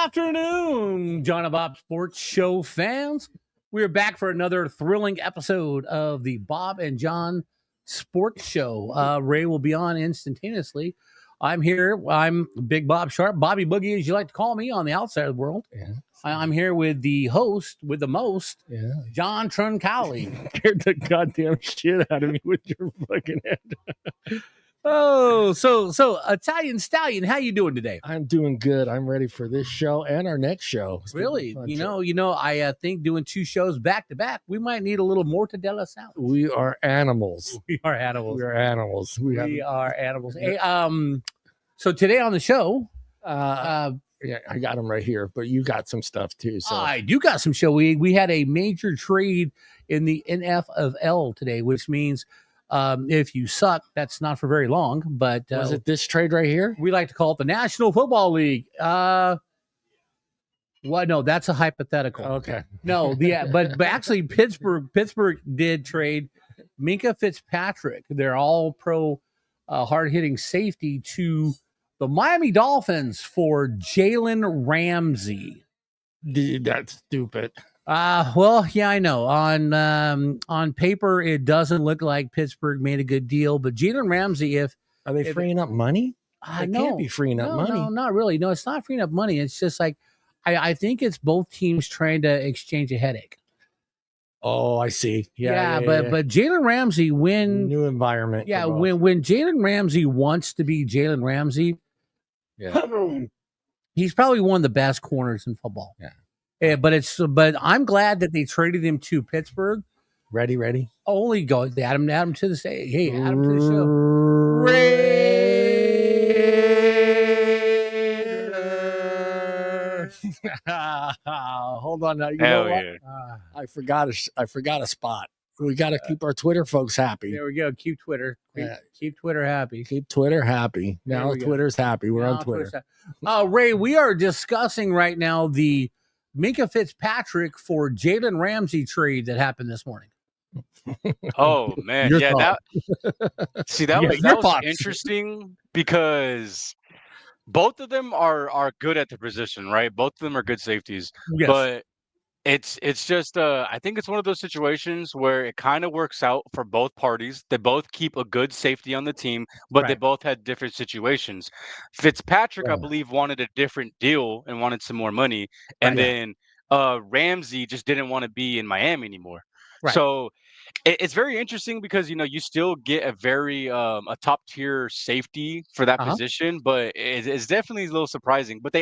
afternoon, John and Bob Sports Show fans. We're back for another thrilling episode of the Bob and John Sports Show. Ray will be on instantaneously. I'm here. I'm Big Bob Sharp, Bobby Boogie, as you like to call me on the outside of the world. Yeah. I'm here with the host with the most, John Truncali. Scared the goddamn shit out of me with your fucking head. Oh, so Italian Stallion, how you doing today? I'm doing good. I'm ready for this show and our next show. Really? You know, I think doing two shows back to back, we might need a little mortadella salad. We are animals. We are animals. We are animals. We are animals. Hey, so today on the show, yeah, I got them right here, but you got some stuff too. So I do got some show. We had a major trade in the NFL today, which means if you suck, that's not for very long. But was it this trade right here? We like to call it the National Football League. Well, no, that's a hypothetical. Okay. No, but actually Pittsburgh did trade Minkah Fitzpatrick, their all-pro hard-hitting safety, to the Miami Dolphins for Jalen Ramsey. Dude, that's stupid. Well, yeah, I know. On paper, it doesn't look like Pittsburgh made a good deal, but Jalen Ramsey, Are they freeing up money? They can't be freeing up money. No, not really. No, it's not freeing up money. It's just like I think it's both teams trying to exchange a headache. Oh, I see. Yeah. But Jalen Ramsey, when new environment. Yeah, when Jalen Ramsey wants to be Jalen Ramsey, he's probably one of the best corners in football. Yeah. But I'm glad that they traded him to Pittsburgh. Ready? Only go add him to the stage. Hey, add him to the show. Hold on now. You Hell know what? yeah. I forgot a spot. We got to keep our Twitter folks happy. There we go. Keep Twitter. Keep Twitter happy. Keep Twitter happy. Now Twitter's happy. We're on Twitter. Ray, we are discussing right now the Minkah Fitzpatrick for Jalen Ramsey trade that happened this morning. Oh man, Your yeah. thought. That was interesting because both of them are good at the position, right? Both of them are good safeties, Yes. but it's just I think it's one of those situations where it kind of works out for both parties. They both keep a good safety on the team, but they both had different situations. Fitzpatrick, I believe, wanted a different deal and wanted some more money, and then Ramsey just didn't want to be in Miami anymore. Right. So it's very interesting because you still get a very a top tier safety for that position, but it's definitely a little surprising. But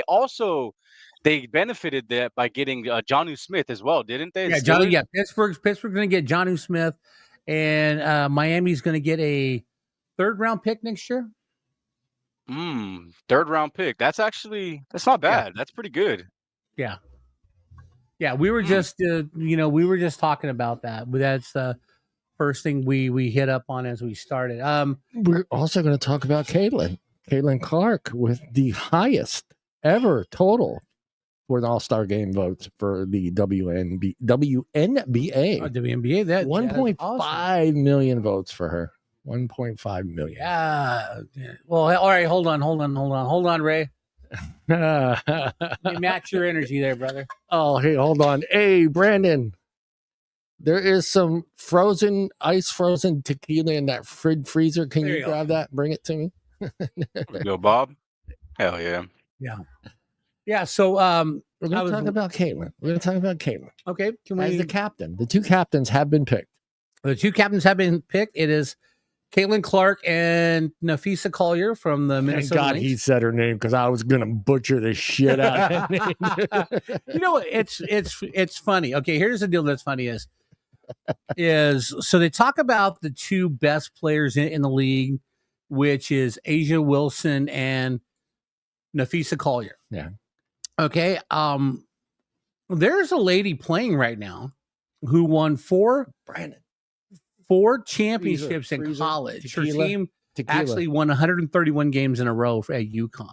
they benefited that by getting Jonnu Smith as well, didn't they? Yeah, Pittsburgh's going to get Jonnu Smith, and Miami's going to get a third-round pick next year. Third-round pick. That's not bad. Yeah. That's pretty good. Yeah. Yeah, we were just talking about that. But that's the first thing we hit up on as we started. We're also going to talk about Caitlin Clark with the highest ever total for the All-Star game votes for the WNBA. WNBA, that 1.5 million votes for her. 1.5 million. Yeah. Well, all right. Hold on, Ray. You match your energy there, brother. Oh, hey, hold on. Hey, Brandon. There is some frozen tequila in that freezer. Can you grab that and bring it to me? Yo, Bob. Hell yeah. Yeah. Yeah, so we're going to talk about Caitlin. Okay. As the captain. The two captains have been picked. It is Caitlin Clark and Nafisa Collier from the Minnesota Thank God Lynx. he said her name because I was going to butcher the shit out of her name. You know what? It's funny. Okay, here's the deal that's funny is so they talk about the two best players in the league, which is Asia Wilson and Nafisa Collier. Yeah. Okay. There's a lady playing right now who won four championships in college. Her team actually won 131 games in a row at UConn.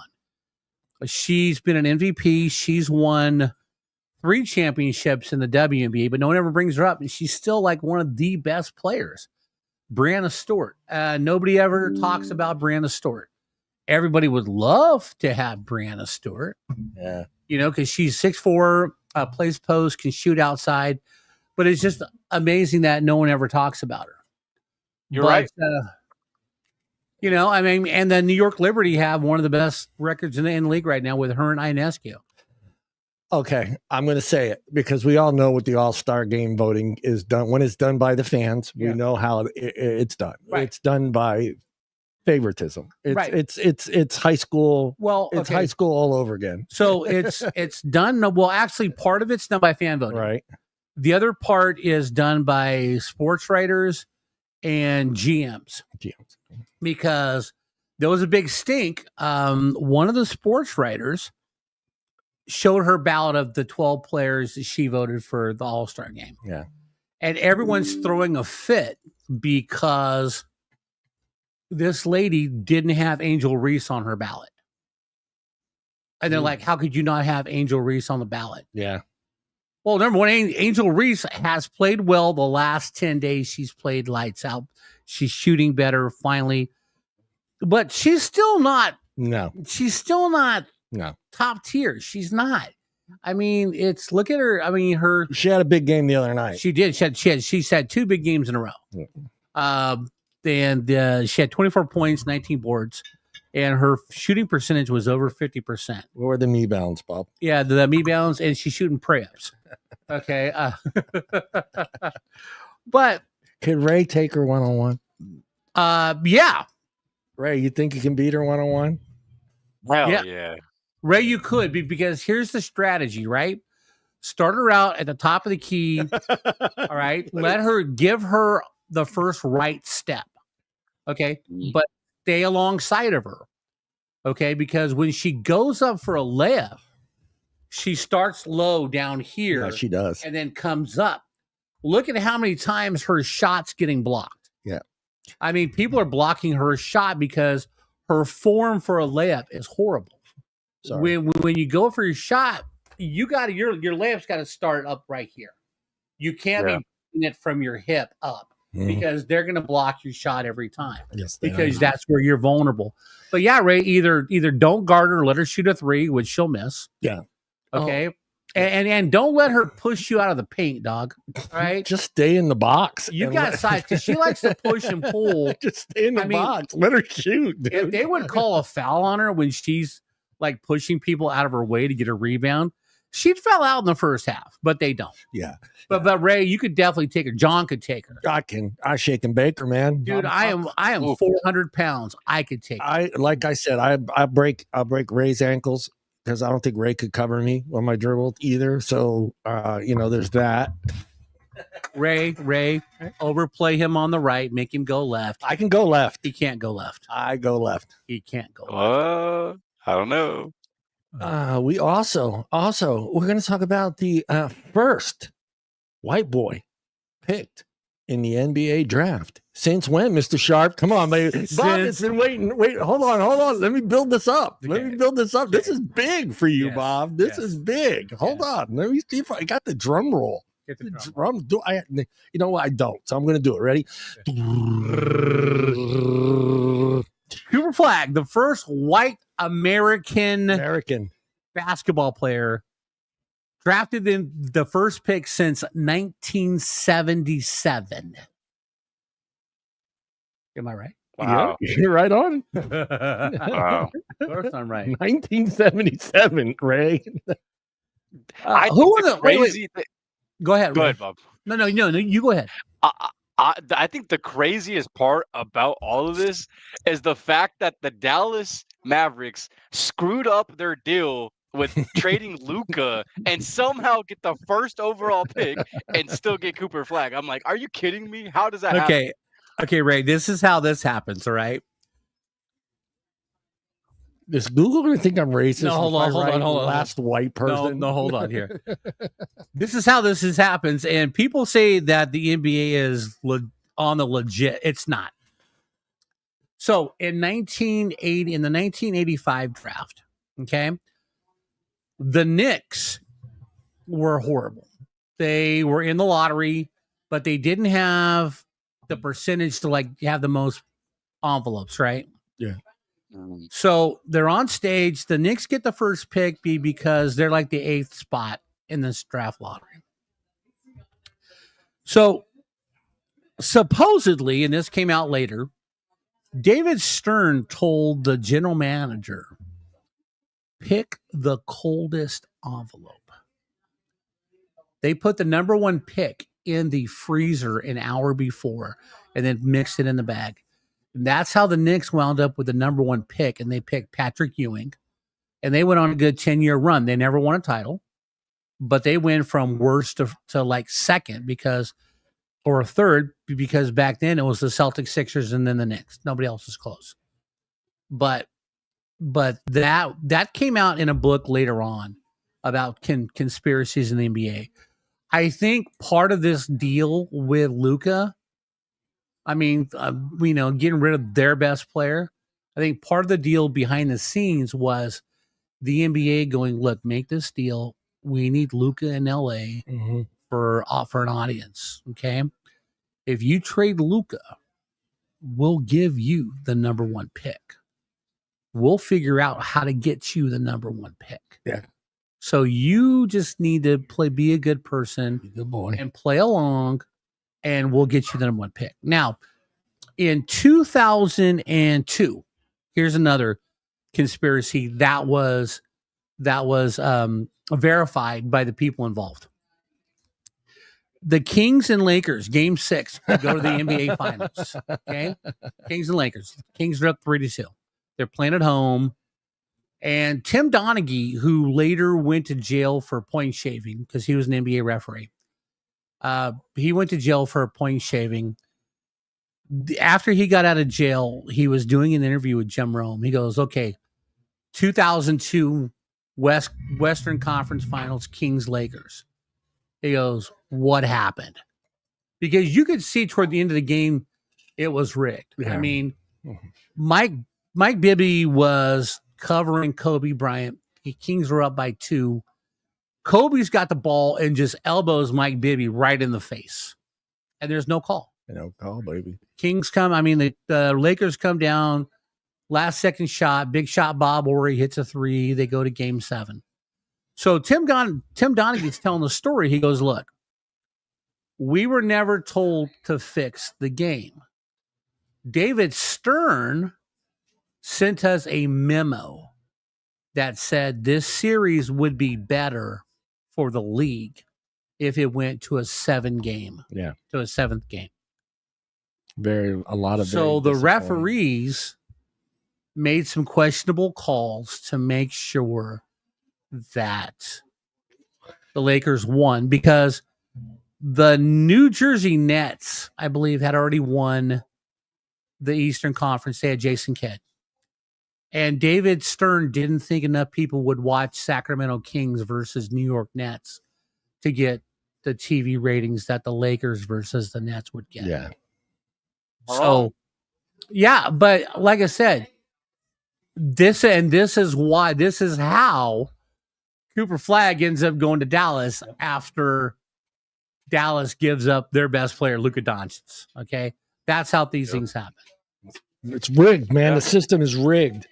She's been an MVP. She's won 3 championships in the WNBA, but no one ever brings her up. And she's still like one of the best players. Brianna Stewart. Nobody ever talks about Brianna Stewart. Everybody would love to have Brianna Stewart. Yeah. because she's 6'4", plays post, can shoot outside. But it's just amazing that no one ever talks about her. You're right. And the New York Liberty have one of the best records in the league right now with her and Ionescu. Okay, I'm going to say it because we all know what the All-Star Game voting is done. When it's done by the fans, we know how it's done. Right. It's done by favoritism. It's high school. Well, it's high school all over again. So it's done. Well, actually, part of it's done by fan voting. Right. The other part is done by sports writers and GMs. Because there was a big stink. One of the sports writers showed her ballot of the 12 players that she voted for the All-Star Game. Yeah. And everyone's throwing a fit because this lady didn't have Angel Reese on her ballot. And they're like, how could you not have Angel Reese on the ballot? Yeah. Well, number one, Angel Reese has played well the last 10 days. She's played lights out. She's shooting better finally. But she's still not. No. She's still not. No. Top tier. She's not. I mean, look at her. I mean, she had a big game the other night. She did. She's had 2 big games in a row. Yeah. And she had 24 points, 19 boards, and her shooting percentage was over 50%. What were the knee bounds, Bob? Yeah, the knee bounds, and she's shooting prep-ups. Okay. But could Ray take her one-on-one? Yeah. Ray, you think you can beat her one-on-one? Hell yeah. Ray, you could, because here's the strategy, right? Start her out at the top of the key. All right. Give her the first right step. Okay. But stay alongside of her. Okay. Because when she goes up for a layup, she starts low down here. Yeah, she does. And then comes up. Look at how many times her shot's getting blocked. Yeah. I mean, people are blocking her shot because her form for a layup is horrible. When you go for your shot, you got your layup's got to start up right here. You can't be putting it from your hip up because they're going to block your shot every time. Yes, because that's where you're vulnerable. But yeah, Ray, either don't guard her, let her shoot a 3, which she'll miss. Yeah. Okay. And don't let her push you out of the paint, dog. All right. Just stay in the box. You got size because she likes to push and pull. Just stay in the box. Let her shoot. Dude. If they would call a foul on her when she's like pushing people out of her way to get a rebound, she'd foul out in the first half, but they don't. Yeah. But Ray, you could definitely take her. John could take her. I shake and bake her, man. Dude, I am 400 pounds. I could take her. Like I said, I'll break Ray's ankles because I don't think Ray could cover me on my dribble either. So there's that. Ray, overplay him on the right, make him go left. I can go left. He can't go left. I go left. He can't go left. I don't know. We also we're going to talk about the first white boy picked in the NBA draft. Since when, Mr. Sharp? Come on, baby. Bob has been waiting. Wait, hold on. Let me build this up. Okay. This is big for you, yes. Bob. This is big. Hold on. Let me see if I got the drum roll. Get the drum. You know what? I don't. So I'm going to do it. Ready? Cooper Flag, the first white American basketball player drafted in the first pick since 1977. Am I right? Wow. Yeah, you're right on. Wow. Of course I'm right. 1977, Ray. Who are the crazy? Go ahead. Go Ray. ahead, Bob. No, you go ahead. I think the craziest part about all of this is the fact that the Dallas Mavericks screwed up their deal with trading Luka and somehow get the first overall pick and still get Cooper Flag. I'm like, are you kidding me? How does that happen? Okay, Ray, this is how this happens, all right? Is Google going to think I'm racist? No, hold on. Last white person. No, hold on here. This is how this happens, and people say that the NBA is on the legit. It's not. So in the 1985 draft, okay, the Knicks were horrible. They were in the lottery, but they didn't have the percentage to like have the most envelopes, right? Yeah. So they're on stage. The Knicks get the first pick because they're like the 8th spot in this draft lottery. So supposedly, and this came out later, David Stern told the general manager, pick the coldest envelope. They put the number 1 pick in the freezer an hour before and then mixed it in the bag. And that's how the Knicks wound up with the number 1 pick, and they picked Patrick Ewing. And they went on a good 10-year run. They never won a title, but they went from worst to like second or third, because back then it was the Celtics, Sixers, and then the Knicks. Nobody else was close. But that came out in a book later on about conspiracies in the NBA. I think part of this deal with Luka, getting rid of their best player, I think part of the deal behind the scenes was the NBA going, look, make this deal. We need Luka in LA for an audience. Okay. If you trade Luka, we'll give you the number 1 pick. We'll figure out how to get you the number 1 pick. Yeah. So you just need to be a good person, be a good boy, and play along, and we'll get you the number 1 pick. Now, in 2002, here's another conspiracy that was verified by the people involved. The Kings and Lakers, Game 6, go to the NBA Finals. Okay, Kings and Lakers. Kings are up 3-2. They're playing at home, and Tim Donaghy, who later went to jail for point shaving because he was an NBA referee, he went to jail for point shaving. After he got out of jail, he was doing an interview with Jim Rome. He goes, "Okay, 2002 Western Conference Finals, Kings Lakers." He goes, what happened? Because you could see toward the end of the game, it was rigged. Yeah. I mean, Mike Bibby was covering Kobe Bryant. The Kings were up by 2. Kobe's got the ball and just elbows Mike Bibby right in the face. And there's no call. No call, baby. Kings come. The Lakers come down. Last second shot, big shot Bob Horry hits a 3. They go to Game 7. So Tim Donaghy's telling the story. He goes, look, we were never told to fix the game. David Stern sent us a memo that said this series would be better for the league if it went to a 7th game. Yeah. To a 7th game. So the referees made some questionable calls to make sure that the Lakers won, because the New Jersey Nets, I believe, had already won the Eastern Conference. They had Jason Kidd. And David Stern didn't think enough people would watch Sacramento Kings versus New York Nets to get the TV ratings that the Lakers versus the Nets would get. Yeah. So, yeah, but like I said, this is how Cooper Flagg ends up going to Dallas after Dallas gives up their best player, Luka Doncic. Okay, that's how these things happen. It's rigged, man. The system is rigged.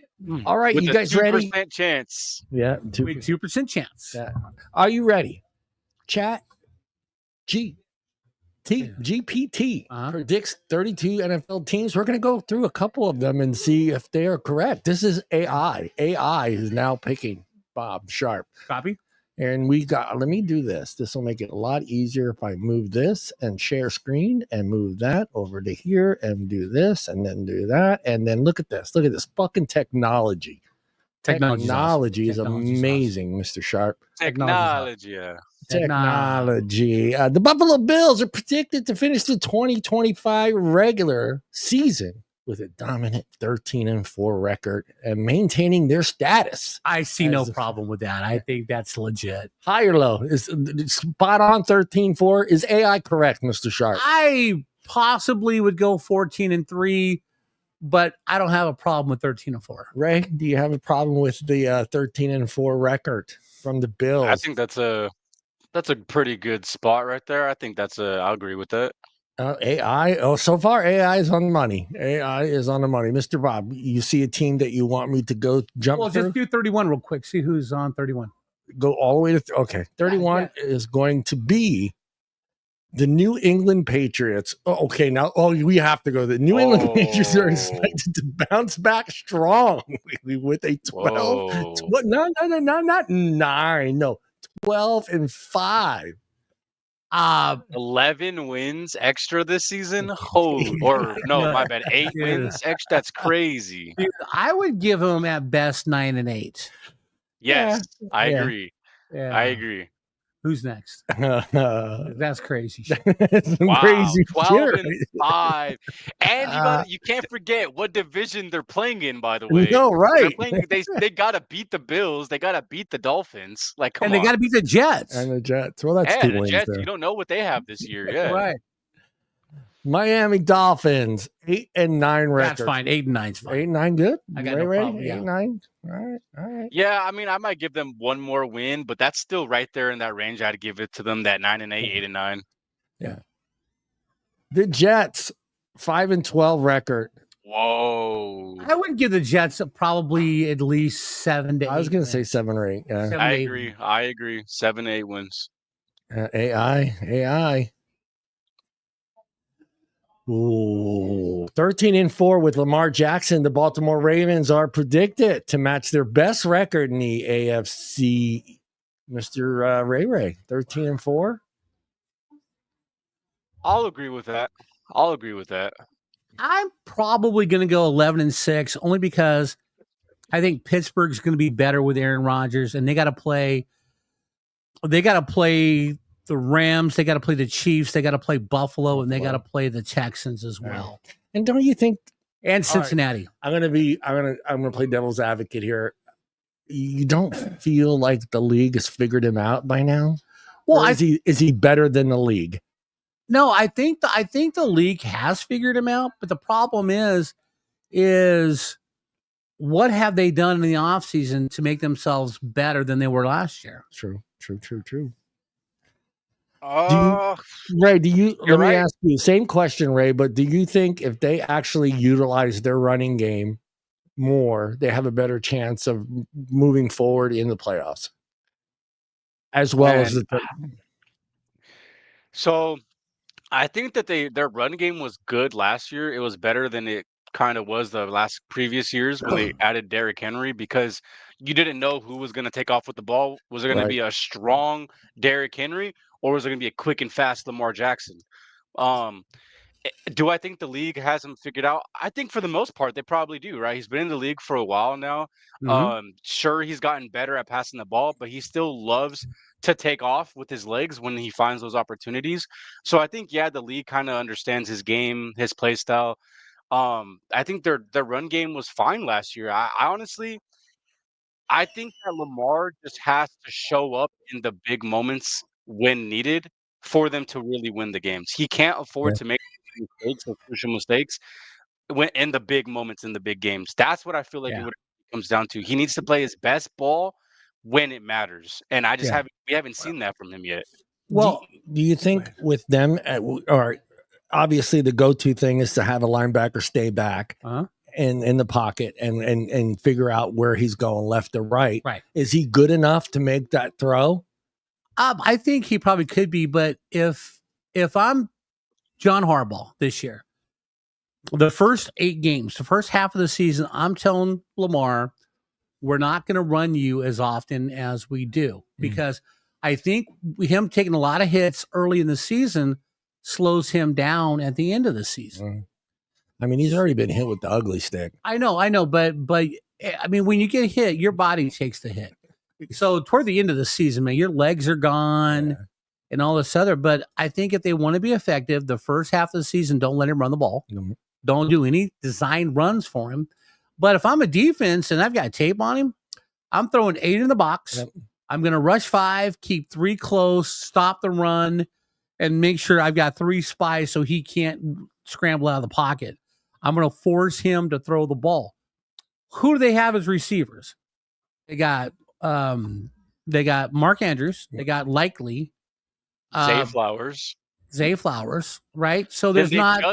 All right, you guys ready? 2% chance. Yeah, 2% chance. Yeah. Are you ready? Chat GPT predicts 32 NFL teams. We're going to go through a couple of them and see if they are correct. This is AI. AI is now picking Bob Sharp. Copy. And let me do this. This will make it a lot easier if I move this and share screen and move that over to here and do this and then do that. And then look at this. Look at this fucking technology. Technology is amazing, Mr. Sharp. Technology. The Buffalo Bills are predicted to finish the 2025 regular season with a dominant 13-4 record and maintaining their status. I see no problem with that. I think that's legit. High or low? Is spot on 13-4? Is AI correct, Mr. Sharp? I possibly would go 14-3, but I don't have a problem with 13-4. Ray, do you have a problem with the 13-4 record from the Bills? I think that's a pretty good spot right there. I think I'll agree with that. AI. Oh, so far AI is on the money. AI is on the money. Mr. Bob, you see a team that you want me to go jump Well, through? just do 31 real quick. See who's on 31. Go all the way to okay. 31 is going to be the New England Patriots. Oh, okay, now we have to go. The New England Patriots are expected to bounce back strong with a 12. No, not 9. No, 12-5. 11 wins extra this season. My bad. 8 wins extra. That's crazy. Dude, I would give them at best 9 and 8. Yes, I agree. Yeah. I agree. Who's next? That's crazy shit. Wow, crazy 12-5, and you can't forget what division they're playing in. By the way, no, right? They're playing. They gotta beat the Bills. They gotta beat the Dolphins. Like, come on, and they gotta beat the Jets. And the Jets. Well, that's 2 wins Jets. there. You don't know what they have this year. Yeah, right. Miami Dolphins 8-9 record. That's fine. 8 and 9's fine. 8-9, good. I got no problem. 8-9. All right. Yeah, I mean, I might give them one more win, but that's still right there in that range. I'd give it to them. That 9 and 8, 8 and 9. Yeah. The Jets 5-12 record. Whoa. I would give the Jets probably at least 7 to 8. I was going to say 7 or 8. Yeah. 7 I to 8 agree. I agree. 7-8 wins. AI. Ooh, 13-4 with Lamar Jackson. The Baltimore Ravens are predicted to match their best record in the AFC. Mr. Ray, 13-4. I'll agree with that. I'm probably going to go 11-6 only because I think Pittsburgh's going to be better with Aaron Rodgers, and they got to play the Rams, they got to play the Chiefs, they got to play Buffalo, and they got to play the Texans as well. And don't you think? And Cincinnati. Right, I'm gonna play devil's advocate here. You don't feel like the league has figured him out by now? Well, is he better than the league? No, I think the league has figured him out, but the problem is what have they done in the offseason to make themselves better than they were last year? True. Let me ask you the same question, Ray, but do you think if they actually utilize their running game more, they have a better chance of moving forward in the playoffs? As well as So I think that their run game was good last year. It was better than it kind of was the last previous years when they added Derrick Henry, because you didn't know who was going to take off with the ball. Was it going to be a strong Derrick Henry, or was it going to be a quick and fast Lamar Jackson? Do I think the league has him figured out? I think for the most part they probably do, right? He's been in the league for a while now. Sure, he's gotten better at passing the ball, but he still loves to take off with his legs when he finds those opportunities. So I think, the league kind of understands his game, his play style. I think their run game was fine last year. I honestly, I think that Lamar just has to show up in the big moments when needed for them to really win the games. He can't afford to make mistakes or crucial mistakes when in the big moments in the big games. That's what I feel like it comes down to. He needs to play his best ball when it matters, and we haven't seen that from him yet. Well, do you think with them, or obviously the go-to thing is to have a linebacker stay back in the pocket and figure out where he's going, left or right. Right. Is he good enough to make that throw? I think he probably could be, but if I'm John Harbaugh this year, the first 8 games, the first half of the season, I'm telling Lamar, we're not going to run you as often as we do, because I think him taking a lot of hits early in the season slows him down at the end of the season. I mean, he's already been hit with the ugly stick. I know, but I mean, when you get hit, your body takes the hit. So toward the end of the season, man, your legs are gone and all this other. But I think if they want to be effective, the first half of the season, don't let him run the ball. Don't do any design runs for him. But if I'm a defense and I've got tape on him, I'm throwing 8 in the box. I'm going to rush 5, keep 3 close, stop the run, and make sure I've got 3 spies so he can't scramble out of the pocket. I'm going to force him to throw the ball. Who do they have as receivers? They got Mark Andrews. They got Likely. Zay Flowers. Zay Flowers, right? So there's not.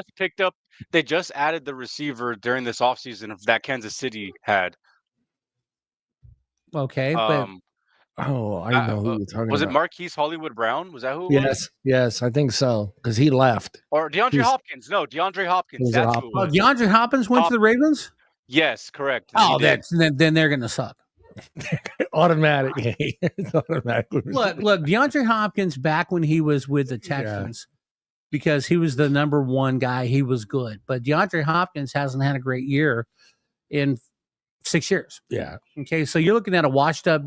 They just added the receiver during this offseason that Kansas City had. Okay, but I know who you're talking about. Was it Marquise Hollywood Brown? Was that who it was? Yes, I think so. Because he left. Or DeAndre Hopkins. No, DeAndre Hopkins. That's who it was. DeAndre Hopkins went to the Ravens? Yes, correct. Oh, then they're going to suck. Automatically. Look, DeAndre Hopkins back when he was with the Texans, because he was the number one guy, he was good. But DeAndre Hopkins hasn't had a great year in 6 years. Yeah. Okay, so you're looking at a washed up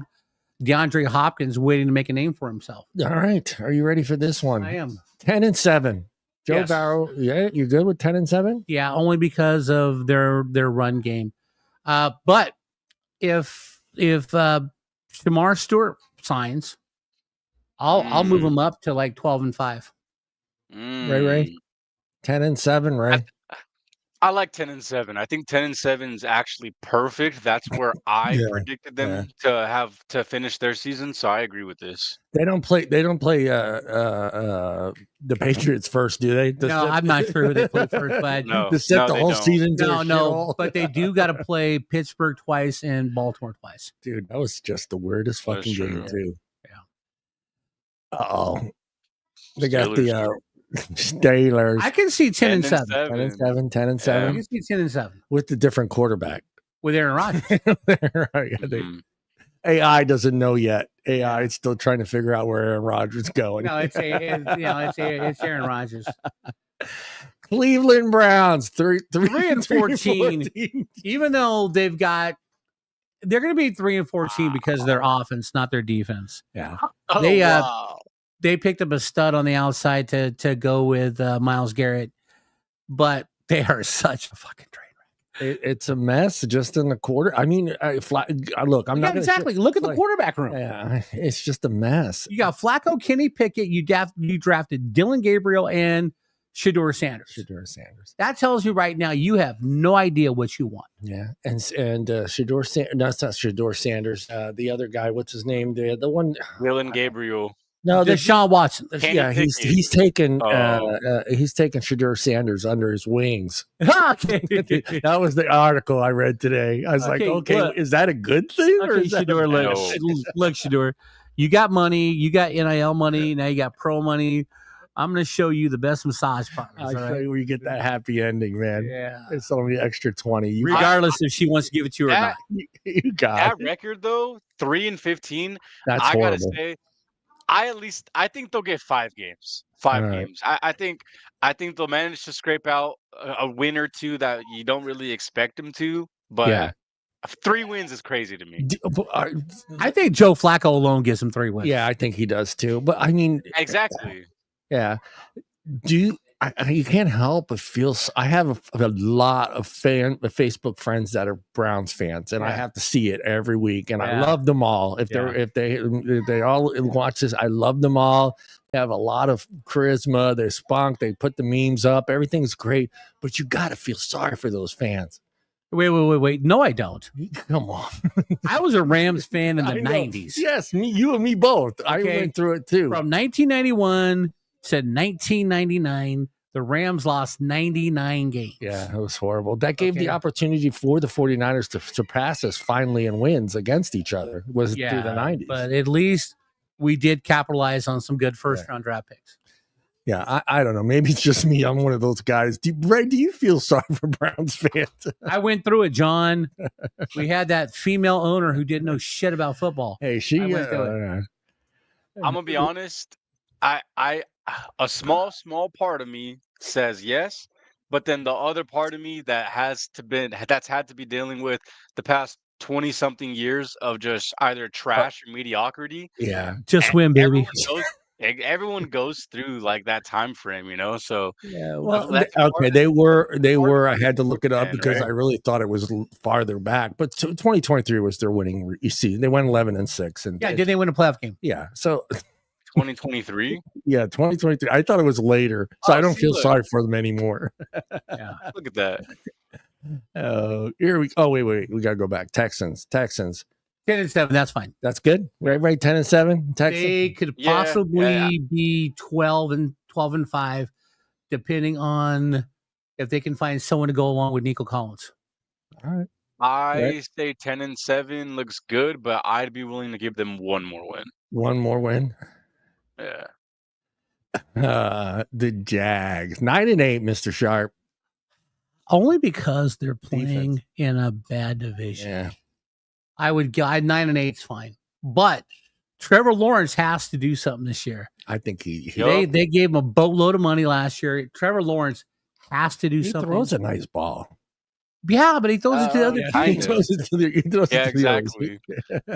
DeAndre Hopkins waiting to make a name for himself. All right. Are you ready for this one? I am. 10-7. Joe Barrow. Yeah, you good with 10-7? Yeah, only because of their run game. But if Shamar Stewart signs, I'll move him up to like 12-5. Ray. 10-7, Ray. I like 10-7. I think 10-7 is actually perfect. That's where I predicted them to finish their season. So I agree with this. They don't play the Patriots first, do they? No, I'm not sure who they play first, but to set the whole season. No, but they do got to play Pittsburgh twice and Baltimore twice. Dude, that was just the weirdest fucking game too. Yeah. They got the Steelers. I can see 10-7. 10-7. 10-7. I can see 10-7 with the different quarterback with Aaron Rodgers. Right. AI doesn't know yet. AI is still trying to figure out where Aaron Rodgers is going. No, it's Aaron Rodgers. Cleveland Browns 3-14. Even though they're going to be 3-14 because of their offense, not their defense. Yeah. They picked up a stud on the outside to go with Myles Garrett, but they are such a fucking train wreck. It's a mess just in the quarter. I mean, look, I'm not exactly. Look at the quarterback room. Yeah, it's just a mess. You got Flacco, Kenny Pickett. You drafted Dylan Gabriel and Shedeur Sanders. That tells you right now you have no idea what you want. Yeah, and Shedeur Sanders. No, it's not Shedeur Sanders. The other guy, what's his name? The one. Dylan Gabriel. No, Deshaun Watson. Yeah, he's taken Shedeur Sanders under his wings. That was the article I read today. I was like, look, is that a good thing? Or is Shedeur, look, Shedeur, you got money, you got NIL money, now you got pro money. I'm going to show you the best massage parlors. I'll show you where you get that happy ending, man. Yeah, it's only extra 20, regardless if she wants to give it to you or not. You got that record though, 3-15. That's I horrible. Gotta say. I think they'll get 5 games. 5 games. I think they'll manage to scrape out a win or two that you don't really expect them to. But 3 wins is crazy to me. I think Joe Flacco alone gives them 3 wins. Yeah, I think he does too. But I mean, exactly. Yeah. You can't help but feel. I have a lot of Facebook friends that are Browns fans, and I have to see it every week. And I love them all. If they all watch this, I love them all. They have a lot of charisma. They're spunk. They put the memes up. Everything's great, but you got to feel sorry for those fans. Wait. No, I don't. Come on. I was a Rams fan in the 90s. Yes, you and me both. I went through it too. From 1991. Said 1999, the Rams lost 99 games. Yeah, it was horrible. That gave the opportunity for the 49ers to surpass us finally in wins against each other. Through the 90s. But at least we did capitalize on some good first-round draft picks. Yeah, I don't know. Maybe it's just me. I'm one of those guys. Ray, do you feel sorry for Browns fans? I went through it, John. We had that female owner who didn't know shit about football. Hey, I'm going to be honest. A small part of me says yes, but then the other part of me that's had to be dealing with the past 20-something years of just either trash or mediocrity. Yeah, just win, baby. Everyone goes through like that time frame, So they were. I had to look it up because I really thought it was farther back. But 2023 was their winning. You see, they went 11-6, and did they win a playoff game? Yeah, so. 2023? Yeah, 2023. I thought it was later, so I don't feel sorry for them anymore. Yeah, look at that. Here we. Oh, wait. We gotta go back. Texans. 10-7. That's fine. That's good. Right. 10-7. Texans. They could possibly be 12-12 12-5, depending on if they can find someone to go along with Nico Collins. All right. I say 10-7 looks good, but I'd be willing to give them one more win. One more win. Yeah. The Jags 9-8, Mr. Sharp. Only because they're playing in a bad division. Yeah. I would 9-8 is fine, but Trevor Lawrence has to do something this year. I think they gave him a boatload of money last year. Trevor Lawrence has to do something. He throws a nice ball. Yeah, but he throws it to the other team. He throws it to the exactly.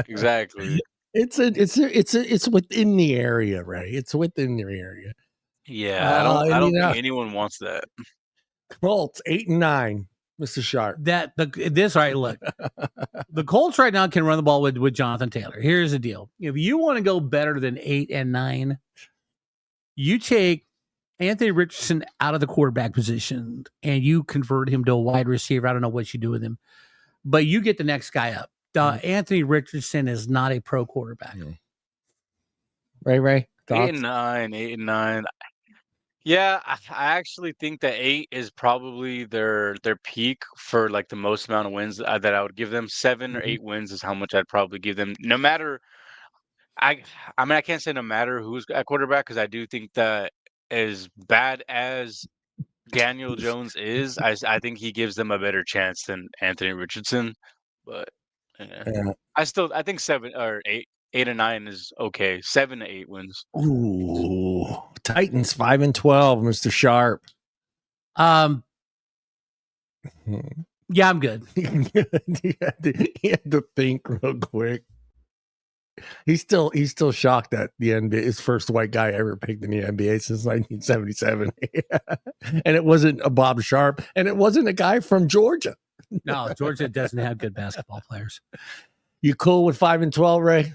Exactly. It's within the area, right? It's within the area. Yeah, I don't think anyone wants that. Colts 8-9, Mr. Sharp. Look, the Colts right now can run the ball with Jonathan Taylor. Here's the deal: if you want to go better than 8-9, you take Anthony Richardson out of the quarterback position and you convert him to a wide receiver. I don't know what you do with him, but you get the next guy up. Anthony Richardson is not a pro quarterback. Ray, 8-9. Yeah, I actually think that 8 is probably their peak for like the most amount of wins that I would give them. 7 or 8 wins is how much I'd probably give them. No matter, I mean, I can't say no matter who's at quarterback, because I do think that as bad as Daniel Jones is, I think he gives them a better chance than Anthony Richardson. But I think 7 or 8 and 9 is okay. 7 to 8 wins. Ooh, Titans 5-12, Mr. Sharp. Yeah, I'm good. He had to think real quick. He's still shocked that the NBA is first white guy ever picked in the NBA since 1977, and it wasn't a Bob Sharp, and it wasn't a guy from Georgia. No, Georgia doesn't have good basketball players. You cool with 5-12, Ray?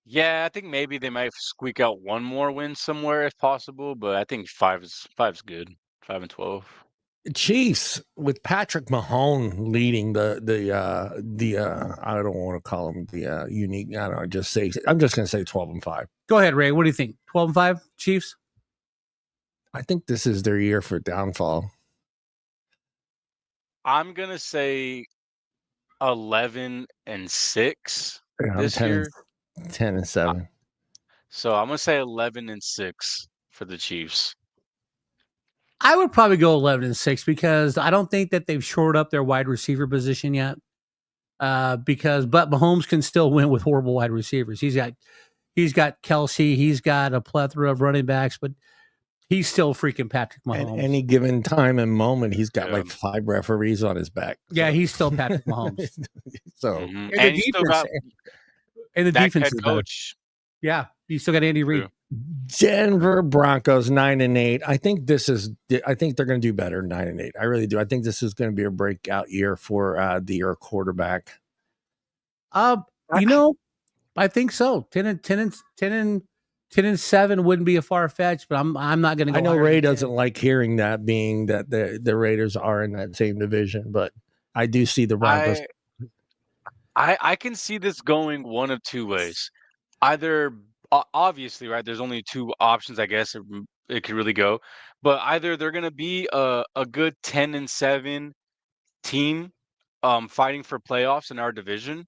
Yeah, I think maybe they might squeak out one more win somewhere if possible, but I think 5's good. 5-12. Chiefs with Patrick Mahomes leading the I don't want to call him the unique. I don't know. I'm just going to say 12-5. Go ahead, Ray. What do you think? 12-5 Chiefs? I think this is their year for downfall. I'm going to say 11-6 this year. 10-7. So I'm going to say 11-6 for the Chiefs. I would probably go 11-6 because I don't think that they've shored up their wide receiver position yet. But Mahomes can still win with horrible wide receivers. He's got Kelsey, he's got a plethora of running backs, but he's still freaking Patrick Mahomes. At any given time and moment, he's got like 5 referees on his back. So. Yeah, he's still Patrick Mahomes. So and the defense head coach. Yeah, you still got Andy Reid. Denver Broncos 9-8. I think they're going to do better 9-8. I really do. I think this is going to be a breakout year for the quarterback. I think so. 10-7 wouldn't be a far fetch, but I'm not going to go. I know Ray doesn't like hearing that, being that the Raiders are in that same division, but I do see the Broncos. I can see this going one of two ways. Either obviously, right, there's only 2 options, I guess it could really go, but either they're going to be a good 10-7 team fighting for playoffs in our division,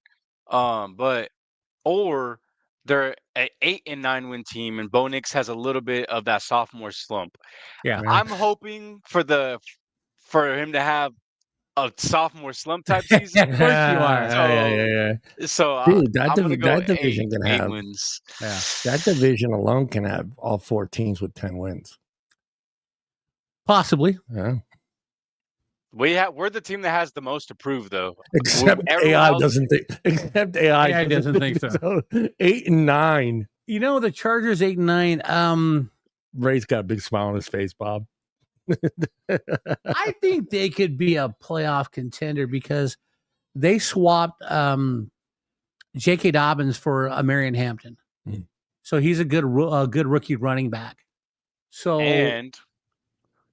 or they're an 8-9 win team and Bo Nix has a little bit of that sophomore slump. Yeah, I'm hoping for him to have a sophomore slump type season. Of course you are. Yeah. So, dude, that division can 8 have wins. Yeah, that division alone can have all 4 teams with 10 wins. Possibly. Yeah. We're the team that has the most to prove, though. Except AI doesn't think. Except AI doesn't think so. 8-9. You know, the Chargers 8-9. Ray's got a big smile on his face, Bob. I think they could be a playoff contender because they swapped J.K. Dobbins for Marion Hampton. So he's a good rookie running back. So and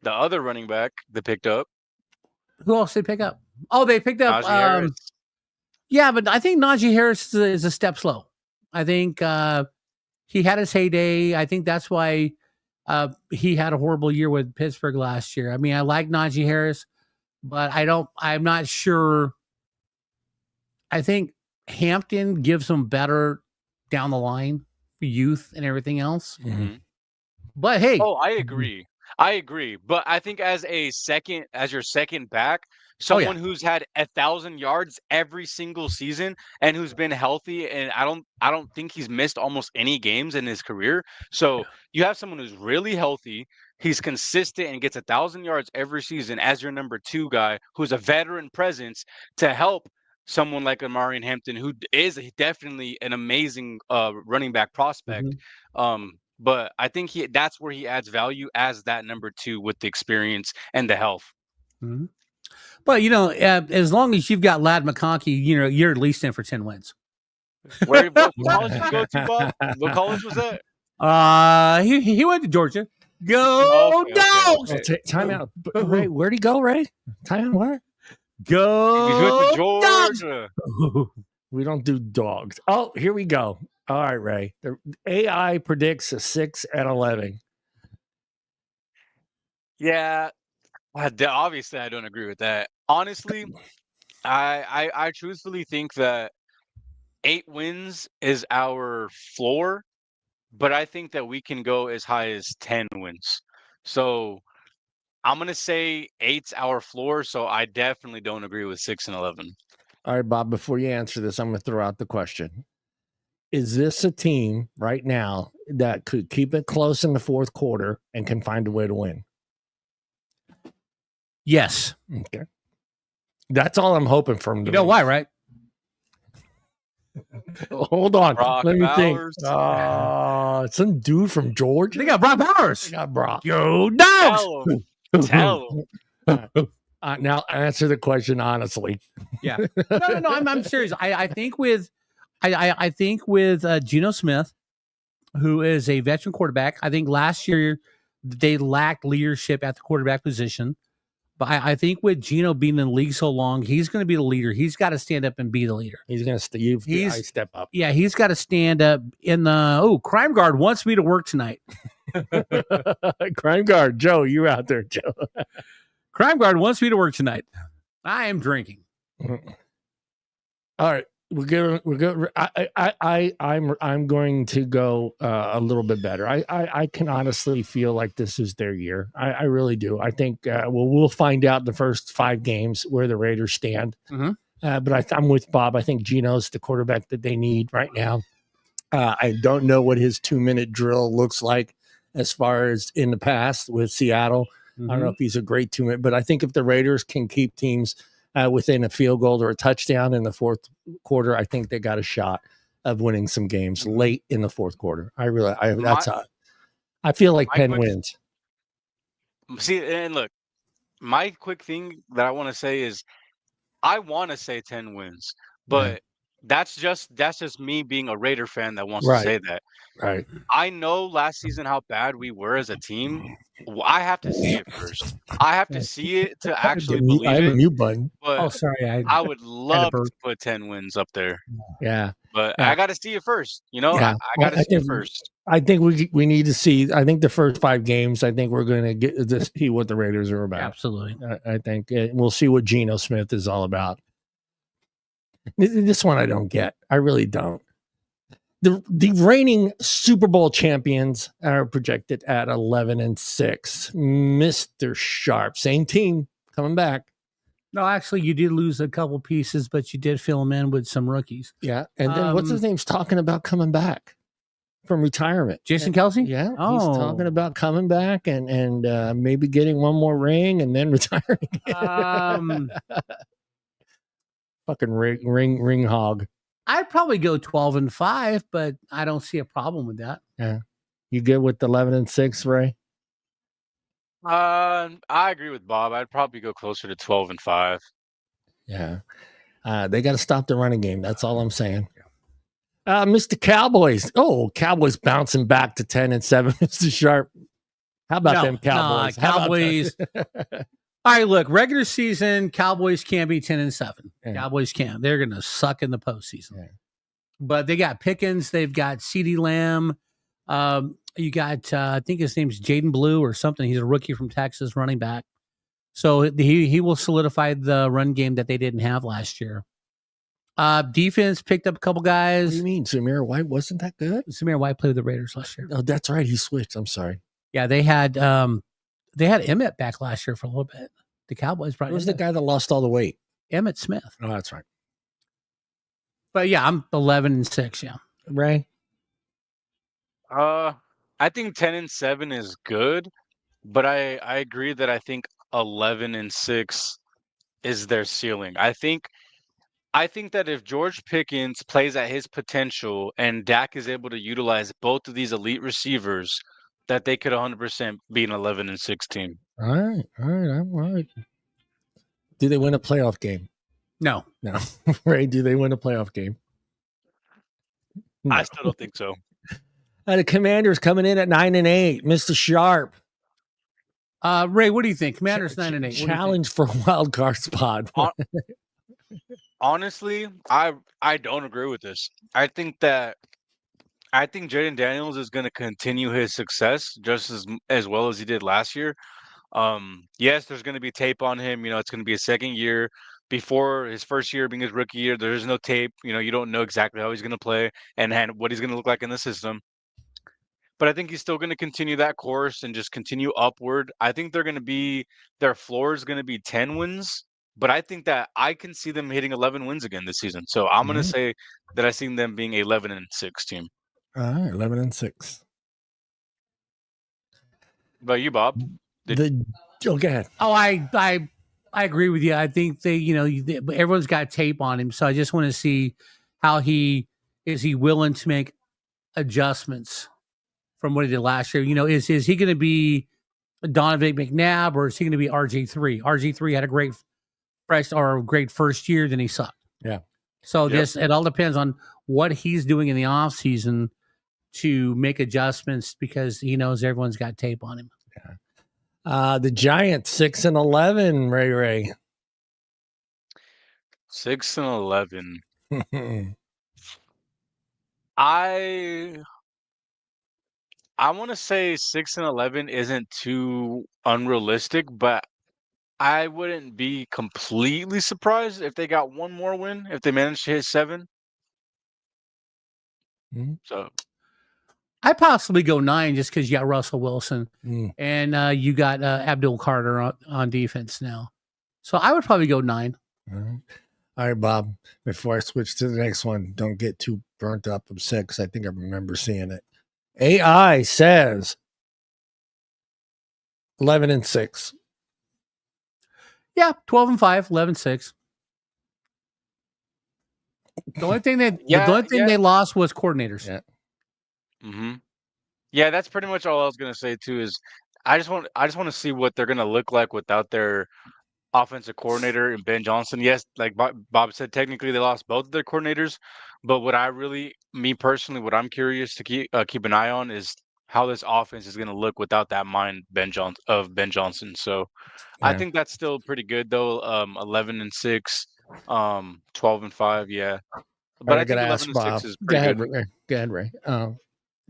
the other running back they picked up. Who else did they pick up? Oh, they picked up Najee Harris. Yeah, but I think Najee Harris is a step slow. I think he had his heyday. I think that's why He had a horrible year with Pittsburgh last year. I mean, I like Najee Harris, but I'm not sure. I think Hampton gives him better down the line for youth and everything else. Mm-hmm. But hey, I agree. But I think as your second back, someone who's had 1,000 yards every single season and who's been healthy, and I don't think he's missed almost any games in his career. So you have someone who's really healthy, he's consistent and gets 1,000 yards every season as your number 2 guy, who's a veteran presence to help someone like Amari Hampton, who is definitely an amazing running back prospect. But I think that's where he adds value as that number 2 with the experience and the health. Mm-hmm. But, as long as you've got Ladd McConkey, you're at least in for 10 wins. What college did you go to, Bob? What college was that? He went to Georgia. Go Dogs! Okay. Time out. Ray, where'd he go, Ray? Time out where? He went to Georgia. We don't do dogs. Oh, here we go. All right, Ray. The AI predicts a 6 and 11. Yeah, obviously I don't agree with that. Honestly, I truthfully think that 8 wins is our floor, but I think that we can go as high as 10 wins. So I'm gonna say 8's our floor. So I definitely don't agree with 6 and 11. All right, Bob. Before you answer this, I'm going to throw out the question. Is this a team right now that could keep it close in the fourth quarter and can find a way to win? Yes. Okay. That's all I'm hoping for him to win. Why, right? Hold on. Brock Let me Bowers. think. Some dude from Georgia. They got Brock Bowers. They got Brock. Yo, Dogs. Tell him. Now answer the question honestly. Yeah. No. I'm serious. I think with Geno Smith, who is a veteran quarterback, I think last year they lacked leadership at the quarterback position. But I think with Geno being in the league so long, he's going to be the leader. He's got to stand up and be the leader. He's going to step up. Yeah, he's got to stand up in the, Crime Guard wants me to work tonight. Crime Guard, Joe, you out there, Joe. Crime Guard wants me to work tonight. I am drinking. All right. We're good. I'm going to go a little bit better. I can honestly feel like this is their year. I really do. I think we'll find out the first 5 games where the Raiders stand. Mm-hmm. But I'm with Bob. I think Geno's the quarterback that they need right now. I don't know what his 2-minute drill looks like as far as in the past with Seattle. Mm-hmm. I don't know if he's a great 2-minute, but I think if the Raiders can keep teams within a field goal or a touchdown in the fourth quarter, I think they got a shot of winning some games late in the fourth quarter. I feel like 10 wins. See, and look, my quick thing that I want to say is I want to say 10 wins, but that's just me being a Raider fan that wants to say that. Right. I know last season how bad we were as a team. I have to see it first. I have to see it to actually believe I have it. a mute button. But sorry. I would love to put 10 wins up there. Yeah. But I got to see it first. I got to see it first. I think we need to see. I think the first 5 games, I think we're going to get to see what the Raiders are about. Absolutely. I think we'll see what Geno Smith is all about. This one I don't get. I really don't. The reigning Super Bowl champions are projected at 11-6. Mr. Sharp, same team coming back. No, actually, you did lose a couple pieces, but you did fill them in with some rookies. Yeah, and then what's his name's talking about coming back from retirement? Jason Kelsey? Yeah, he's talking about coming back and maybe getting one more ring and then retiring. Fucking ring hog. I'd probably go 12-5, but I don't see a problem with that. Yeah, you good with 11-6, Ray? I agree with Bob. I'd probably go closer to 12-5. Yeah, they got to stop the running game. That's all I'm saying. Mr. Cowboys. Oh, Cowboys bouncing back to 10-7. Mr. Sharp. How about them Cowboys? Cowboys. All right, look, regular season, Cowboys can't be 10-7. Yeah. Cowboys can't. They're going to suck in the postseason. Yeah. But they got Pickens. They've got CeeDee Lamb. You got, I think his name's Jaden Blue or something. He's a rookie from Texas, running back. So he will solidify the run game that they didn't have last year. Defense picked up a couple guys. What do you mean? Zamir White wasn't that good? Zamir White played with the Raiders last year. Oh, that's right. He switched. I'm sorry. Yeah, they had Emmett back last year for a little bit. The Cowboys brought. Who was the guy that lost all the weight? Emmett Smith. Oh, that's right. But yeah, I'm 11-6. Yeah, Ray. I think 10-7 is good, but I agree that I think 11-6 is their ceiling. I think that if George Pickens plays at his potential and Dak is able to utilize both of these elite receivers, that they could 100% be an 11-6 team. All right. I'm all right. Do they win a playoff game? no. Ray, do they win a playoff game? No. I still don't think so. The Commanders coming in at 9-8. Mr. Sharp. Ray, what do you think? Commanders 9-8. Challenge for a wild card spot. Honestly, I don't agree with this. I think Jaden Daniels is going to continue his success just as well as he did last year. Yes, there's going to be tape on him. It's going to be a second year. Before his first year being his rookie year, there's no tape. You don't know exactly how he's going to play and what he's going to look like in the system. But I think he's still going to continue that course and just continue upward. I think their floor is going to be 10 wins, but I think that I can see them hitting 11 wins again this season. So I'm going to say that I see them being 11-6 team. All right, 11-6. But you, Bob? Go ahead. Oh, I agree with you. I think everyone's got tape on him, so I just want to see how is he willing to make adjustments from what he did last year. Is he going to be Donovan McNabb or is he going to be RG3? RG3 had a great first year, then he sucked. Yeah. So it all depends on what he's doing in the offseason to make adjustments because he knows everyone's got tape on him. Yeah. The Giants 6-11. Ray. 6-11. I want to say 6-11 isn't too unrealistic, but I wouldn't be completely surprised if they got one more win, if they managed to hit 7. Mm-hmm. So I possibly go 9 just because you got Russell Wilson and you got Abdul Carter on defense now. So I would probably go 9. All right, Bob, before I switch to the next one, don't get too burnt up upset because I think I remember seeing it. AI says 11-6. Yeah, 12-5, 11-6. The only thing they lost was coordinators. Yeah. Mm-hmm. Yeah, that's pretty much all I was gonna say too. Is I just want to see what they're gonna look like without their offensive coordinator and Ben Johnson. Yes, like Bob said, technically they lost both of their coordinators, but what I'm curious to keep an eye on is how this offense is going to look without that mind Ben Johnson. So I think that's still pretty good though. 11-6, 12-5, yeah. But I think 11-6 is pretty good. Go ahead, Ray.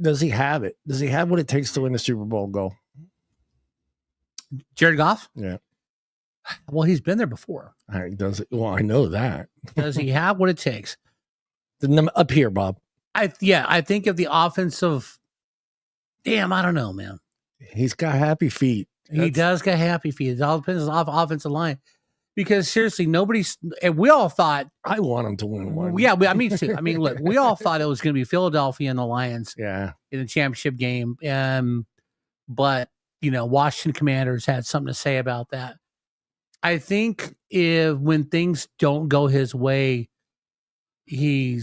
Does he have it? Does he have what it takes to win the Super Bowl? Go. Jared Goff? Yeah. Well, he's been there before. All right, does it? Well, I know that. Does he have what it takes? Up here, Bob. I think of the offensive. Damn, I don't know, man. He's got happy feet. He does got happy feet. It all depends on the offensive line. Because seriously, we all thought. I want him to win one. Yeah, me too. I mean, look, we all thought it was going to be Philadelphia and the Lions. Yeah. In the championship game. But, Washington Commanders had something to say about that. I think when things don't go his way, he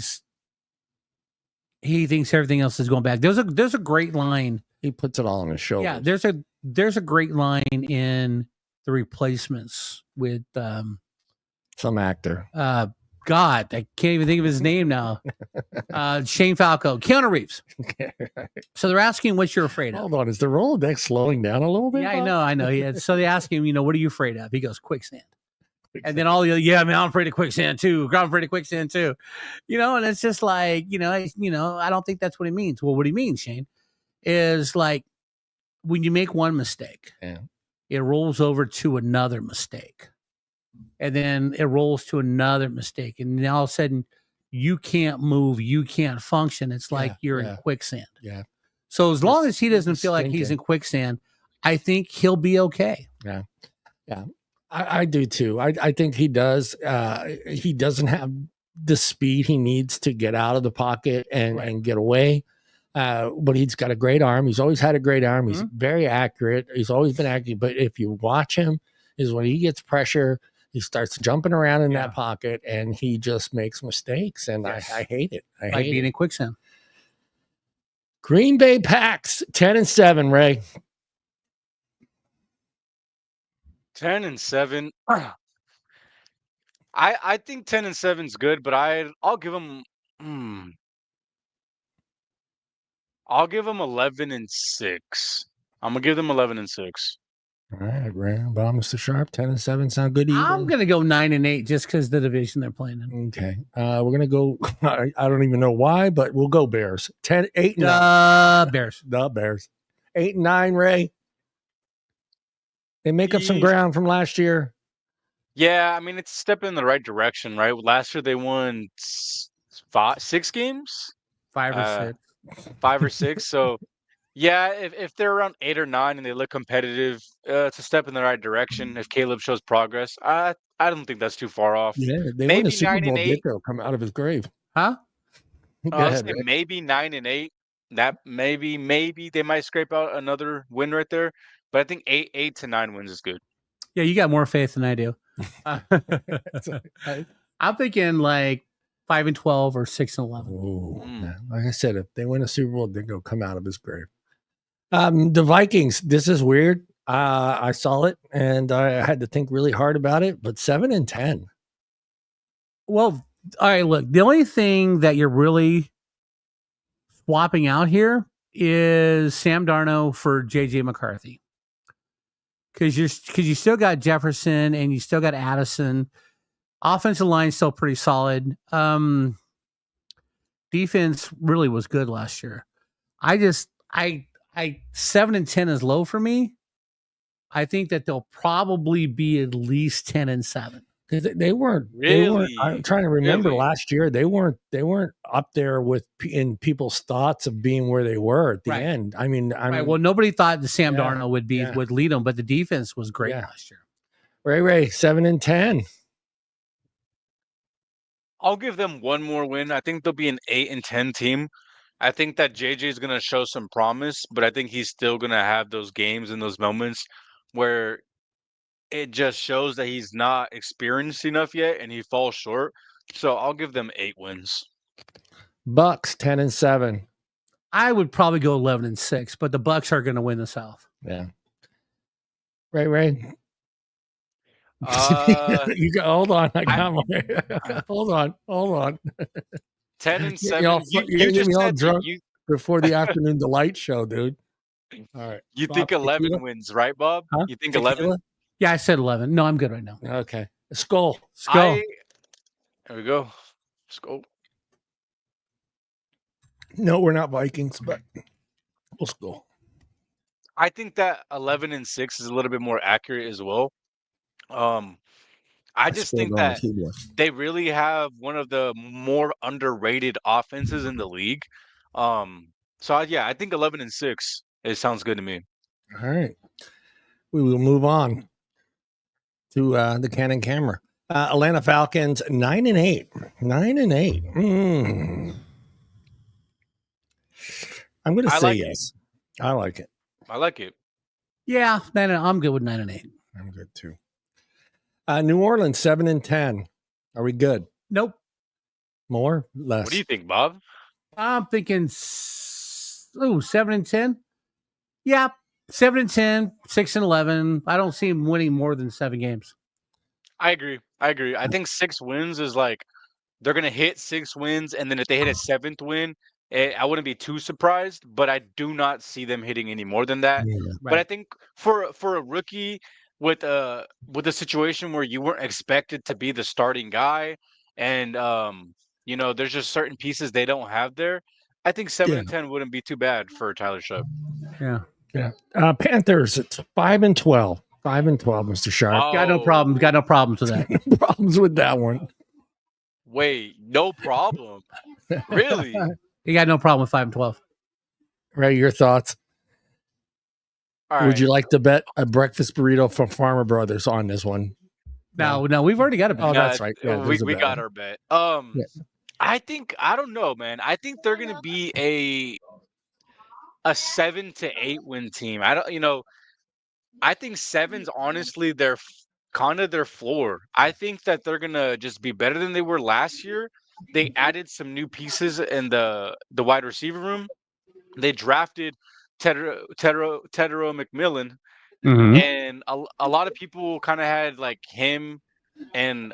thinks everything else is going back. There's a great line. He puts it all on his shoulders. Yeah, there's a great line in The Replacements with some actor. God, I can't even think of his name now. Shane Falco, Keanu Reeves. So they're asking what you're afraid of. Hold on, is the Rolodex slowing down a little bit? Yeah, I know. So they ask him, what are you afraid of? He goes, quicksand. And then all the other, I'm afraid of quicksand too. I'm afraid of quicksand too. And it's just like, I don't think that's what he means. Well, what do you mean, Shane? is like when you make one mistake, it rolls over to another mistake. And then it rolls to another mistake. And then all of a sudden, you can't move, you can't function. It's like you're in quicksand. Yeah. So as long as he doesn't feel like he's in quicksand, I think he'll be okay. Yeah. Yeah. I do too. I think he does. He doesn't have the speed he needs to get out of the pocket and get away. But he's got a great arm. He's always had a great arm. He's very accurate. He's always been accurate. But if you watch him, is when he gets pressure, he starts jumping around in that pocket and he just makes mistakes. And I hate it. I hate being in quicksand. Green Bay Packs 10-7, Ray. 10-7. I think 10-7 is good, but I'll give them. I'll give them 11-6. I'm gonna give them 11-6. All right, Ray. Bomb Mr. Sharp. 10-7 sound good to you? I'm gonna go 9-8 just because the division they're playing in. Okay. We're gonna go. I don't even know why, but we'll go Bears. 8-9. Bears. The Bears. 8-9, Ray. They make up some ground from last year. Yeah, I mean, it's a step in the right direction, right? Last year they won 6 games? 5 or 6. 5 or 6. So, yeah, if they're around 8 or 9 and they look competitive, it's a step in the right direction. If Caleb shows progress, I don't think that's too far off. Yeah, they maybe win a Super Bowl. 9-8. Ditko come out of his grave. Huh? Maybe 9-8. That maybe they might scrape out another win right there. But I think 8 to 9 wins is good. Yeah, you got more faith than I do. I'm thinking like 5-12 or 6-11. Like I said, if they win a Super Bowl, Ditko come out of his grave. The Vikings. This is weird. I saw it and I had to think really hard about it. But 7-10. Well, all right. Look, the only thing that you're really swapping out here is Sam Darnold for JJ McCarthy. Because you still got Jefferson and you still got Addison. Offensive line still pretty solid. Defense really was good last year. I 7-10 is low for me. I think that they'll probably be at least 10-7. Because they weren't. I'm trying to remember last year. They weren't up there in people's thoughts of being where they were at the end. I mean, well, nobody thought the Sam Darnold would lead them, but the defense was great last year. Ray, 7-10. I'll give them one more win. I think they'll be an 8-10 team. I think that JJ is going to show some promise, but I think he's still going to have those games and those moments where it just shows that he's not experienced enough yet and he falls short. So I'll give them 8 wins. Bucks 10-7. I would probably go 11-6, but the Bucks are going to win the South. Yeah. Ray. You got hold on. Hold on. 10-7. You just me all drunk before the afternoon delight show, dude. All right. You think 11 wins, right, Bob? Huh? You think 11? Yeah, I said 11. No, I'm good right now. Okay. Skull. There we go. Skull. No, we're not Vikings, but we'll Skull. I think that 11-6 is a little bit more accurate as well. I just think that they really have one of the more underrated offenses in the league. So yeah, I think 11-6. It sounds good to me. All right. We will move on to the Canon camera. Atlanta Falcons 9-8. 9-8. I'm going to say yes. I like it. I like it. Yeah, I'm good with 9-8. I'm good too. New Orleans 7-10. Are we good? Nope. More? Less? What do you think, Bob? I'm thinking 7-10. Yeah, 7-10, 6-11. I don't see him winning more than 7 games. I agree. I think 6 wins is like they're gonna hit 6 wins, and then if they hit a 7th win, I wouldn't be too surprised. But I do not see them hitting any more than that. Yeah. Right. But I think for a rookie with a situation where you weren't expected to be the starting guy, and there's just certain pieces they don't have there. I think 7-10 wouldn't be too bad for Tyler Shough. Yeah. Panthers, it's 5-12. 5-12, Mr. Sharp. Oh. Got no problems. Got no problems with that. No problems with that one. Wait, no problem. Really? You got no problem with 5-12. Ray, your thoughts? All Would right. you like to bet a breakfast burrito from Farmer Brothers on this one? No, we've already got a bet. Oh, that's right. Yeah, we got our bet. I don't know, man. I think they're gonna be a 7 to 8 win team. I think 7's honestly their kind of their floor. I think that they're gonna just be better than they were last year. They added some new pieces in the wide receiver room. They drafted Tedero McMillan, and a lot of people kind of had like him and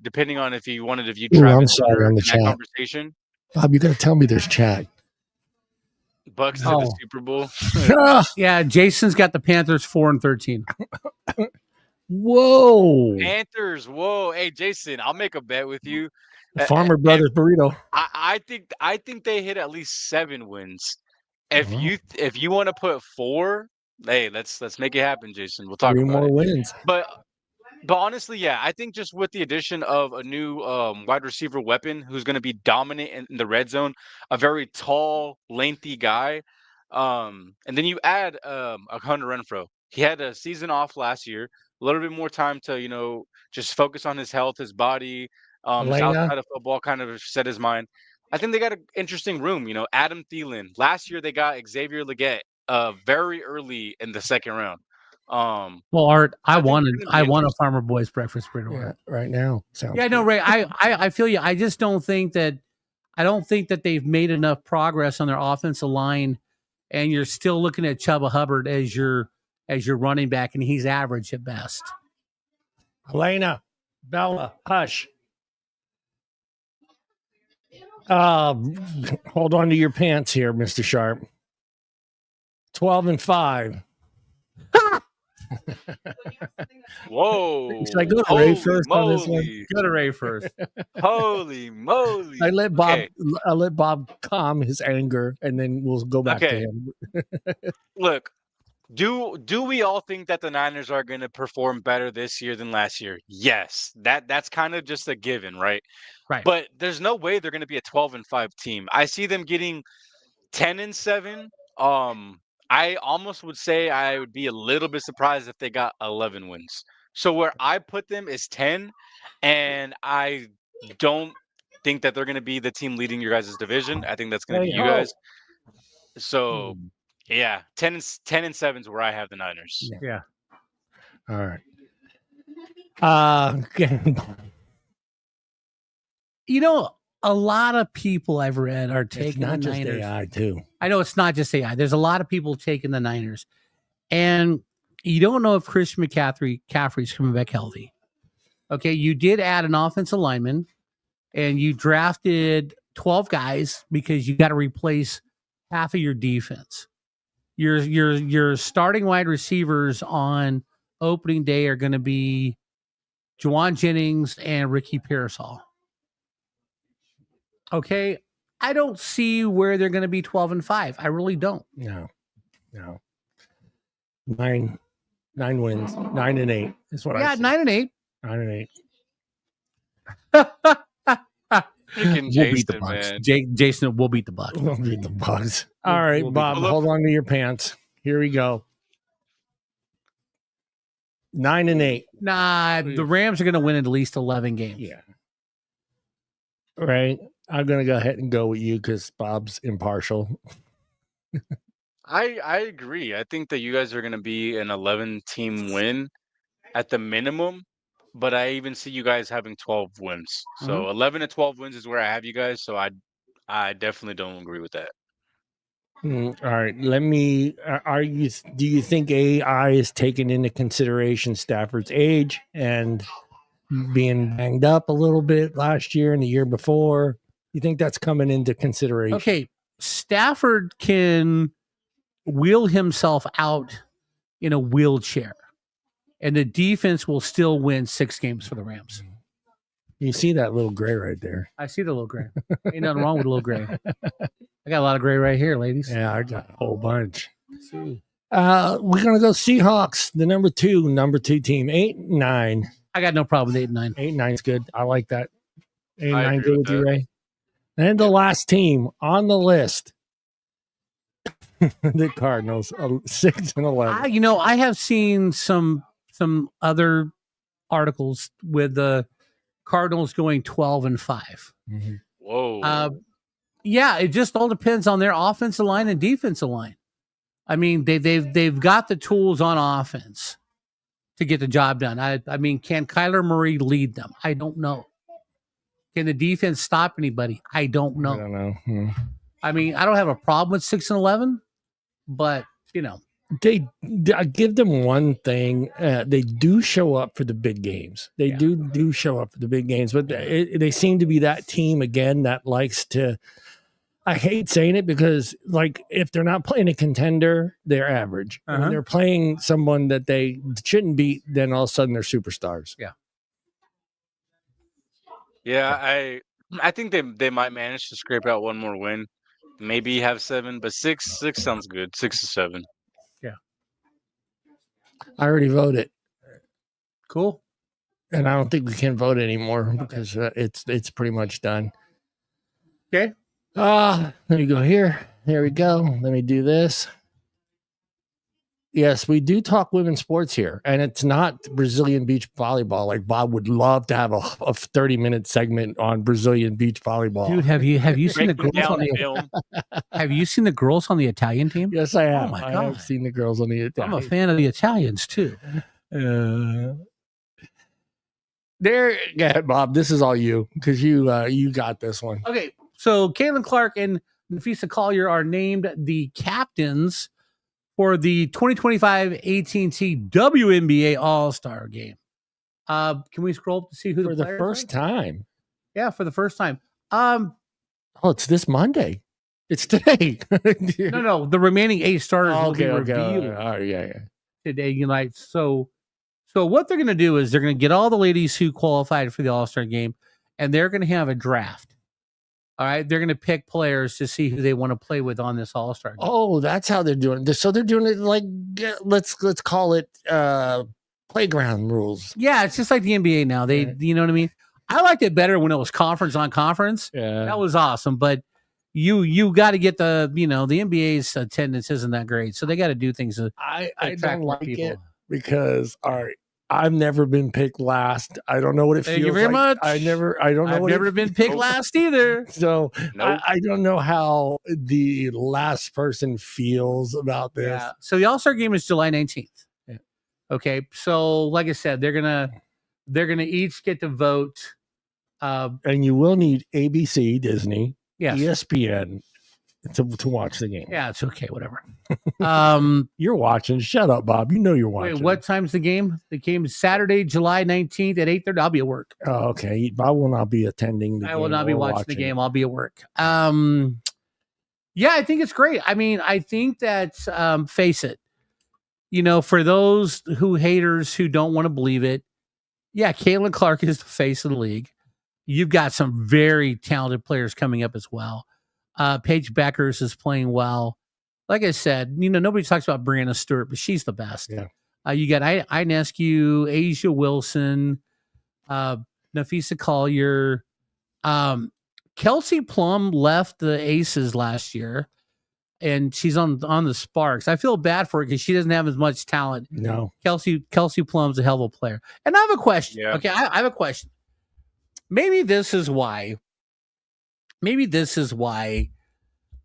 depending on if you wanted to view Travis Hunter in that conversation. Bob, you got to tell me there's chat. Bucks to the Super Bowl. Yeah, Jason's got the Panthers 4-13. Whoa. Panthers. Whoa. Hey, Jason, I'll make a bet with you. Farmer Brothers burrito. I think they hit at least 7 wins. If you want to put 4, hey, let's make it happen, Jason. We'll talk 3 about more it. wins. But honestly, yeah, I think just with the addition of a new wide receiver weapon who's going to be dominant in the red zone, a very tall, lengthy guy, and then you add a Hunter Renfrow. He had a season off last year, a little bit more time to just focus on his health, his body, his outside of football, kind of set his mind. I think they got an interesting room. Adam Thielen. Last year they got Xavier Legette very early in the second round. Well, Art, I want a Farmer Boys breakfast burrito right now. Yeah, no, Ray, I feel you. I just don't think that they've made enough progress on their offensive line, and you're still looking at Chuba Hubbard as your running back, and he's average at best. Elena, Bella, hush. Hold on to your pants here, Mr. Sharp. 12-5. Whoa. Should I go to Ray first on this one? Go to Ray first. Holy moly. I let Bob calm his anger, and then we'll go back to him. Look, do we all think that the Niners are going to perform better this year than last year? Yes. That's kind of just a given, right? Right. But there's no way they're going to be a 12-5 team. I see them getting 10-7. I almost would say I would be a little bit surprised if they got 11 wins. So where I put them is 10, and I don't think that they're going to be the team leading your guys' division. I think that's going to be you guys. So, yeah, 10-7 is where I have the Niners. Yeah. All right. A lot of people I've read are taking the Niners. It's not just AI, too. I know it's not just AI. There's a lot of people taking the Niners. And you don't know if Christian McCaffrey's coming back healthy. Okay, you did add an offensive lineman, and you drafted 12 guys because you got to replace half of your defense. Your starting wide receivers on opening day are going to be Juwan Jennings and Ricky Pearsall. Okay, I don't see where they're going to be 12-5. I really don't. No. 9 wins, 9-8 is what I said. 9-8. 9-8. We'll beat the Bucks. Jason, we'll beat the Bucks. We'll beat the Bucks. All right, Bob, hold on to your pants. Here we go. 9-8. Nah, the Rams are going to win at least 11 games. Yeah. Right. I'm going to go ahead and go with you because Bob's impartial. I agree. I think that you guys are going to be an 11-team win at the minimum, but I even see you guys having 12 wins. So 11 to 12 wins is where I have you guys. So I definitely don't agree with that. All right. Let me. Do you think AI is taking into consideration Stafford's age and being banged up a little bit last year and the year before? You think that's coming into consideration? Okay, Stafford can wheel himself out in a wheelchair, and the defense will still win 6 games for the Rams. You see that little gray right there? I see the little gray. Ain't nothing wrong with a little gray. I got a lot of gray right here, ladies. Yeah, I got a whole bunch. We're gonna go Seahawks, the number two team, 8-9. I got no problem with 8-9. 8-9's good. I like that. 8-9 I agree good with with you, that. Ray. And the last team on the list, the Cardinals, 6-11. I have seen some other articles with the Cardinals going 12-5. Mm-hmm. Whoa. Yeah, it just all depends on their offensive line and defensive line. I mean, they've got the tools on offense to get the job done. I mean, can Kyler Murray lead them? I don't know. Can the defense stop anybody? I don't know. I don't know. I mean, I don't have a problem with 6-11, but I give them one thing. They do show up for the big games. They do show up for the big games, but they seem to be that team again that likes to. I hate saying it because, like, if they're not playing a contender, they're average. When they're playing someone that they shouldn't beat, then all of a sudden they're superstars. Yeah. Yeah, I think they might manage to scrape out one more win. Maybe have 7, but 6 sounds good. 6 to 7. Yeah. I already voted. Cool. And I don't think we can vote anymore because it's pretty much done. Okay. Let me go here. There we go. Let me do this. Yes, we do talk women's sports here, and it's not Brazilian beach volleyball. Like Bob would love to have a 30-minute segment on Brazilian beach volleyball. Dude, have you seen the girls on the Have you seen the girls on the Italian team? Yes, I have. Oh my God. I have seen the girls on the Italian. I'm a fan of the Italians too. There, go ahead, Bob. This is all you because you got this one. Okay, so Caitlin Clark and Nafisa Collier are named the captains for the 2025 AT&T WNBA All-Star Game. Can we scroll up to see who for the first time? Yeah, for the first time. It's this Monday. It's today. No. The remaining 8 starters will be revealed. Yeah. Today Unite. So what they're going to do is they're going to get all the ladies who qualified for the All-Star Game, and they're going to have a draft. All right, they're going to pick players to see who they want to play with on this All-Star game. Oh, that's how they're doing it. So they're doing it like let's call it playground rules. Yeah, it's just like the NBA now. You know what I mean? I liked it better when it was conference on conference. Yeah, that was awesome. But you got to get the the NBA's attendance isn't that great, so they got to do things. I don't like people. It because I've never been picked last. I don't know what it feels like. Thank you very much. I've never been picked last either. So I don't know how the last person feels about this. Yeah. So the All-Star game is July 19th. Yeah. Okay. So like I said, they're gonna each get to vote. And you will need ABC, Disney, yes. ESPN to watch the game. Yeah, it's okay, whatever. You're watching. Shut up, Bob. You know you're watching. Wait, what time's the game? The game is Saturday, July 19th at 8:30. I'll be at work. Oh, okay. I will not be attending the game. I will not be watching the game. I'll be at work. Yeah, I think it's great. I mean, I think that face it, for those haters who don't want to believe it, yeah, Caitlin Clark is the face of the league. You've got some very talented players coming up as well. Paige Beckers is playing well. Like I said, nobody talks about Brianna Stewart, but she's the best. Yeah. You got Inescu, Asia Wilson, Nafisa Collier. Kelsey Plum left the Aces last year, and she's on the Sparks. I feel bad for her because she doesn't have as much talent. No. Kelsey Plum's a hell of a player. And I have a question. Yeah. Okay, I have a question. Maybe this is why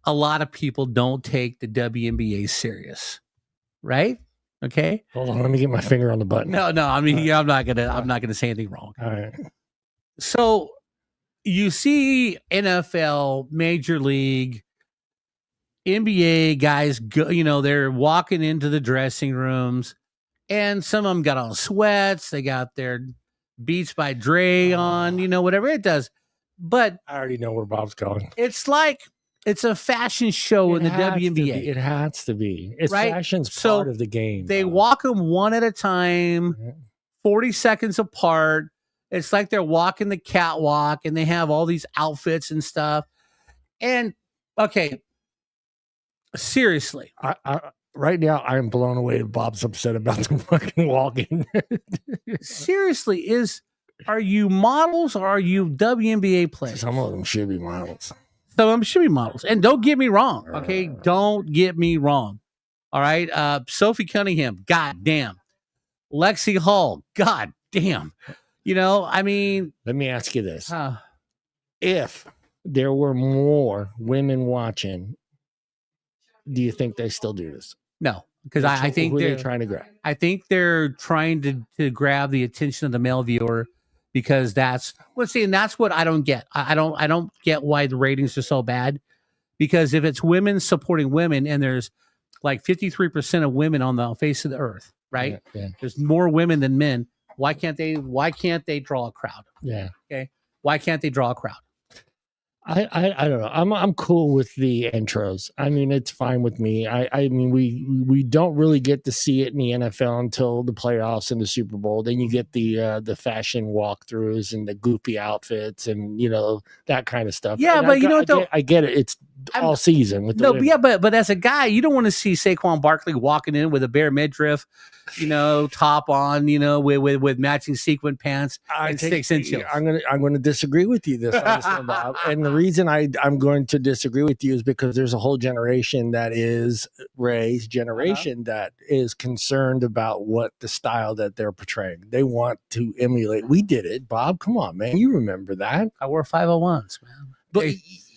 a lot of people don't take the WNBA serious, right? Okay. Hold on, let me get my finger on the button. No. I mean, I'm not gonna say anything wrong. All right. So you see NFL, Major League, NBA guys go. They're walking into the dressing rooms, and some of them got on sweats. They got their Beats by Dre on. Whatever it does. But I already know where Bob's going. It's like it's a fashion show in the WNBA. It has to be. It's right? Fashion's part of the game. They walk them one at a time, 40 seconds apart. It's like they're walking the catwalk and they have all these outfits and stuff. And okay, seriously, right now I'm blown away. Bob's upset about the fucking walking. Seriously, are you models or are you WNBA players? Some of them should be models. Some of them should be models. And don't get me wrong, okay? Don't get me wrong. All right. Sophie Cunningham, goddamn. Lexi Hall, goddamn. You know, I mean, let me ask you this. If there were more women watching, do you think they still do this? No, because I think they're trying to grab. I think they're trying to grab the attention of the male viewer because that's and that's what I don't get. I don't get why the ratings are so bad. Because if it's women supporting women and there's like 53% of women on the face of the earth, right? Yeah. There's more women than men. Why can't they draw a crowd? Yeah. Okay. Why can't they draw a crowd? I don't know. I'm cool with the intros. I mean, it's fine with me. I mean, we don't really get to see it in the NFL until the playoffs and the Super Bowl. Then you get the fashion walkthroughs and the goofy outfits and that kind of stuff. Yeah, and but you know what? I get it. It's all season with the women. Yeah, but as a guy, you don't want to see Saquon Barkley walking in with a bare midriff, top on, with matching sequin pants and 6 inches. I'm gonna disagree with you this time, Bob. And the reason I'm going to disagree with you is because there's a whole generation that is Ray's generation that is concerned about what the style that they're portraying. They want to emulate. We did it, Bob. Come on, man. You remember that? I wore 501s, man. But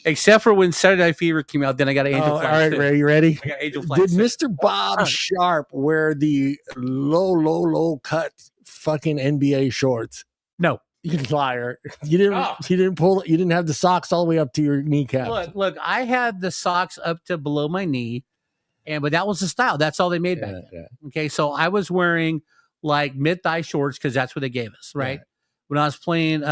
except for when Saturday Night Fever came out, then I got an Angel Flash. All right, Ray, you ready? I got Angel Flash. Did Mr. Bob Sharp wear the low cut fucking NBA shorts? No. You liar. You didn't have the socks all the way up to your kneecap. Look, I had the socks up to below my knee, but that was the style. That's all they made back then. Yeah. Okay, so I was wearing like mid-thigh shorts because that's what they gave us, right? Yeah. When I was playing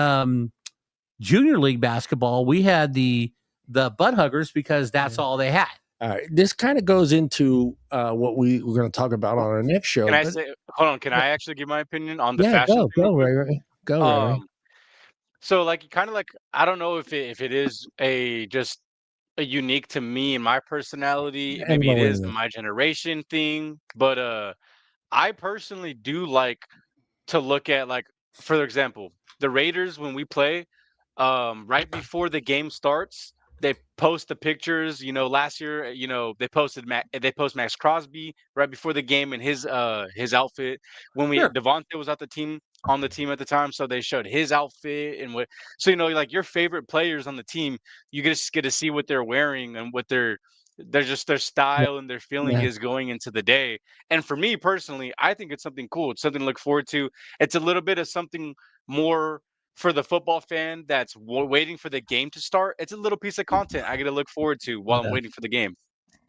junior league basketball, we had the butt huggers because that's all they had. All right. This kind of goes into what we're going to talk about on our next show. Can I say, hold on, can I actually give my opinion on the fashion? Go, Ray. Go, Ray. So I don't know if it is just a unique to me and my personality. Maybe it is my generation thing, but I personally do like to look at, like, for example, the Raiders when we play, right before the game starts, they post the pictures. Last year, they post Max Crosby right before the game in his outfit. When Devontae was on the team at the time, so they showed his outfit and what. So like your favorite players on the team, you just get to see what they're wearing and what their style and their feeling is going into the day. And for me personally, I think it's something cool. It's something to look forward to. It's a little bit of something more for the football fan that's waiting for the game to start. It's a little piece of content I get to look forward to while I'm waiting for the game.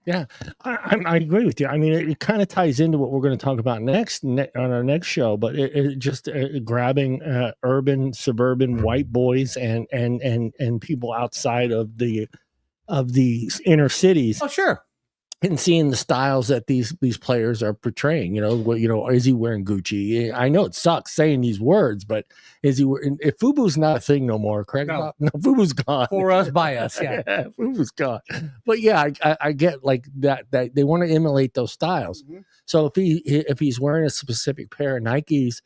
Yeah, I agree with you. I mean, it kind of ties into what we're going to talk about next on our next show. But it just grabbing urban, suburban white boys and people outside of the inner cities. Oh, sure. And seeing the styles that these players are portraying, is he wearing Gucci? I know it sucks saying these words, but is he? If FUBU's not a thing no more, correct? No, FUBU's gone. For us, by us, yeah. FUBU's gone. But yeah, I get like that they want to emulate those styles. Mm-hmm. So if he's wearing a specific pair of Nikes,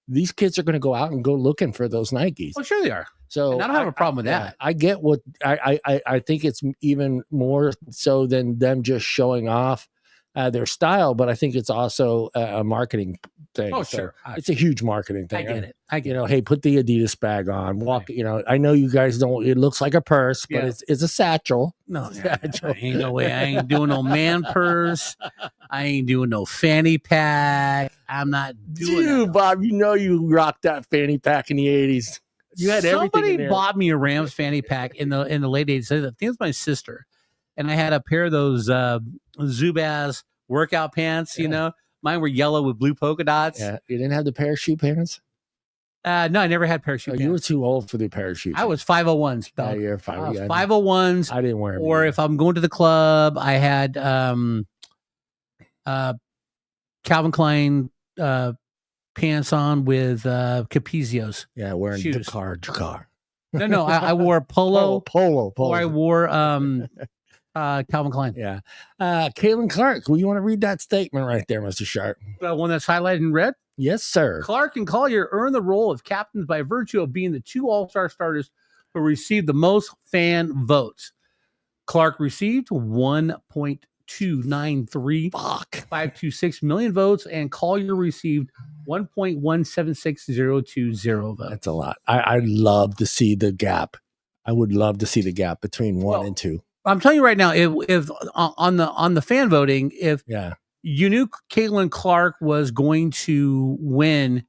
these kids are going to go out and go looking for those Nikes. Well, sure they are. So and I don't have a problem with that. I get what I think it's even more so than them just showing off their style, but I think it's also a marketing thing. Oh, sure. It's a huge marketing thing. I get it. Hey, put the Adidas bag on. Walk. Right. I know you guys don't. It looks like a purse, but it's a satchel. No, satchel. Ain't no way. I ain't doing no man purse. I ain't doing no fanny pack. I'm not doing. Bob, you rocked that fanny pack in the 80s. You had somebody bought me a Rams fanny pack in the late 80s. I think it was my sister, and I had a pair of those Zubaz workout pants. Mine were yellow with blue polka dots. Yeah, you didn't have the parachute pants. No, I never had parachute pants. You were too old for the parachute. I was 501s. Yeah, you're 501s. I didn't wear them. Or if I'm going to the club, I had Calvin Klein pants on with Capizios. Yeah, wearing shoes. Dakar. No, I wore polo. Or I wore Calvin Klein. Yeah. Caitlin Clark, will you want to read that statement right there, Mr. Sharp? The one that's highlighted in red? Yes, sir. Clark and Collier earned the role of captains by virtue of being the two all-star starters who received the most fan votes. Clark received 1.293 million votes, and Collier received 1.176020 votes. That's a lot. I'd love to see the gap. I would love to see the gap between one and two. I'm telling you right now, if on the fan voting, if you knew Caitlin Clark was going to win,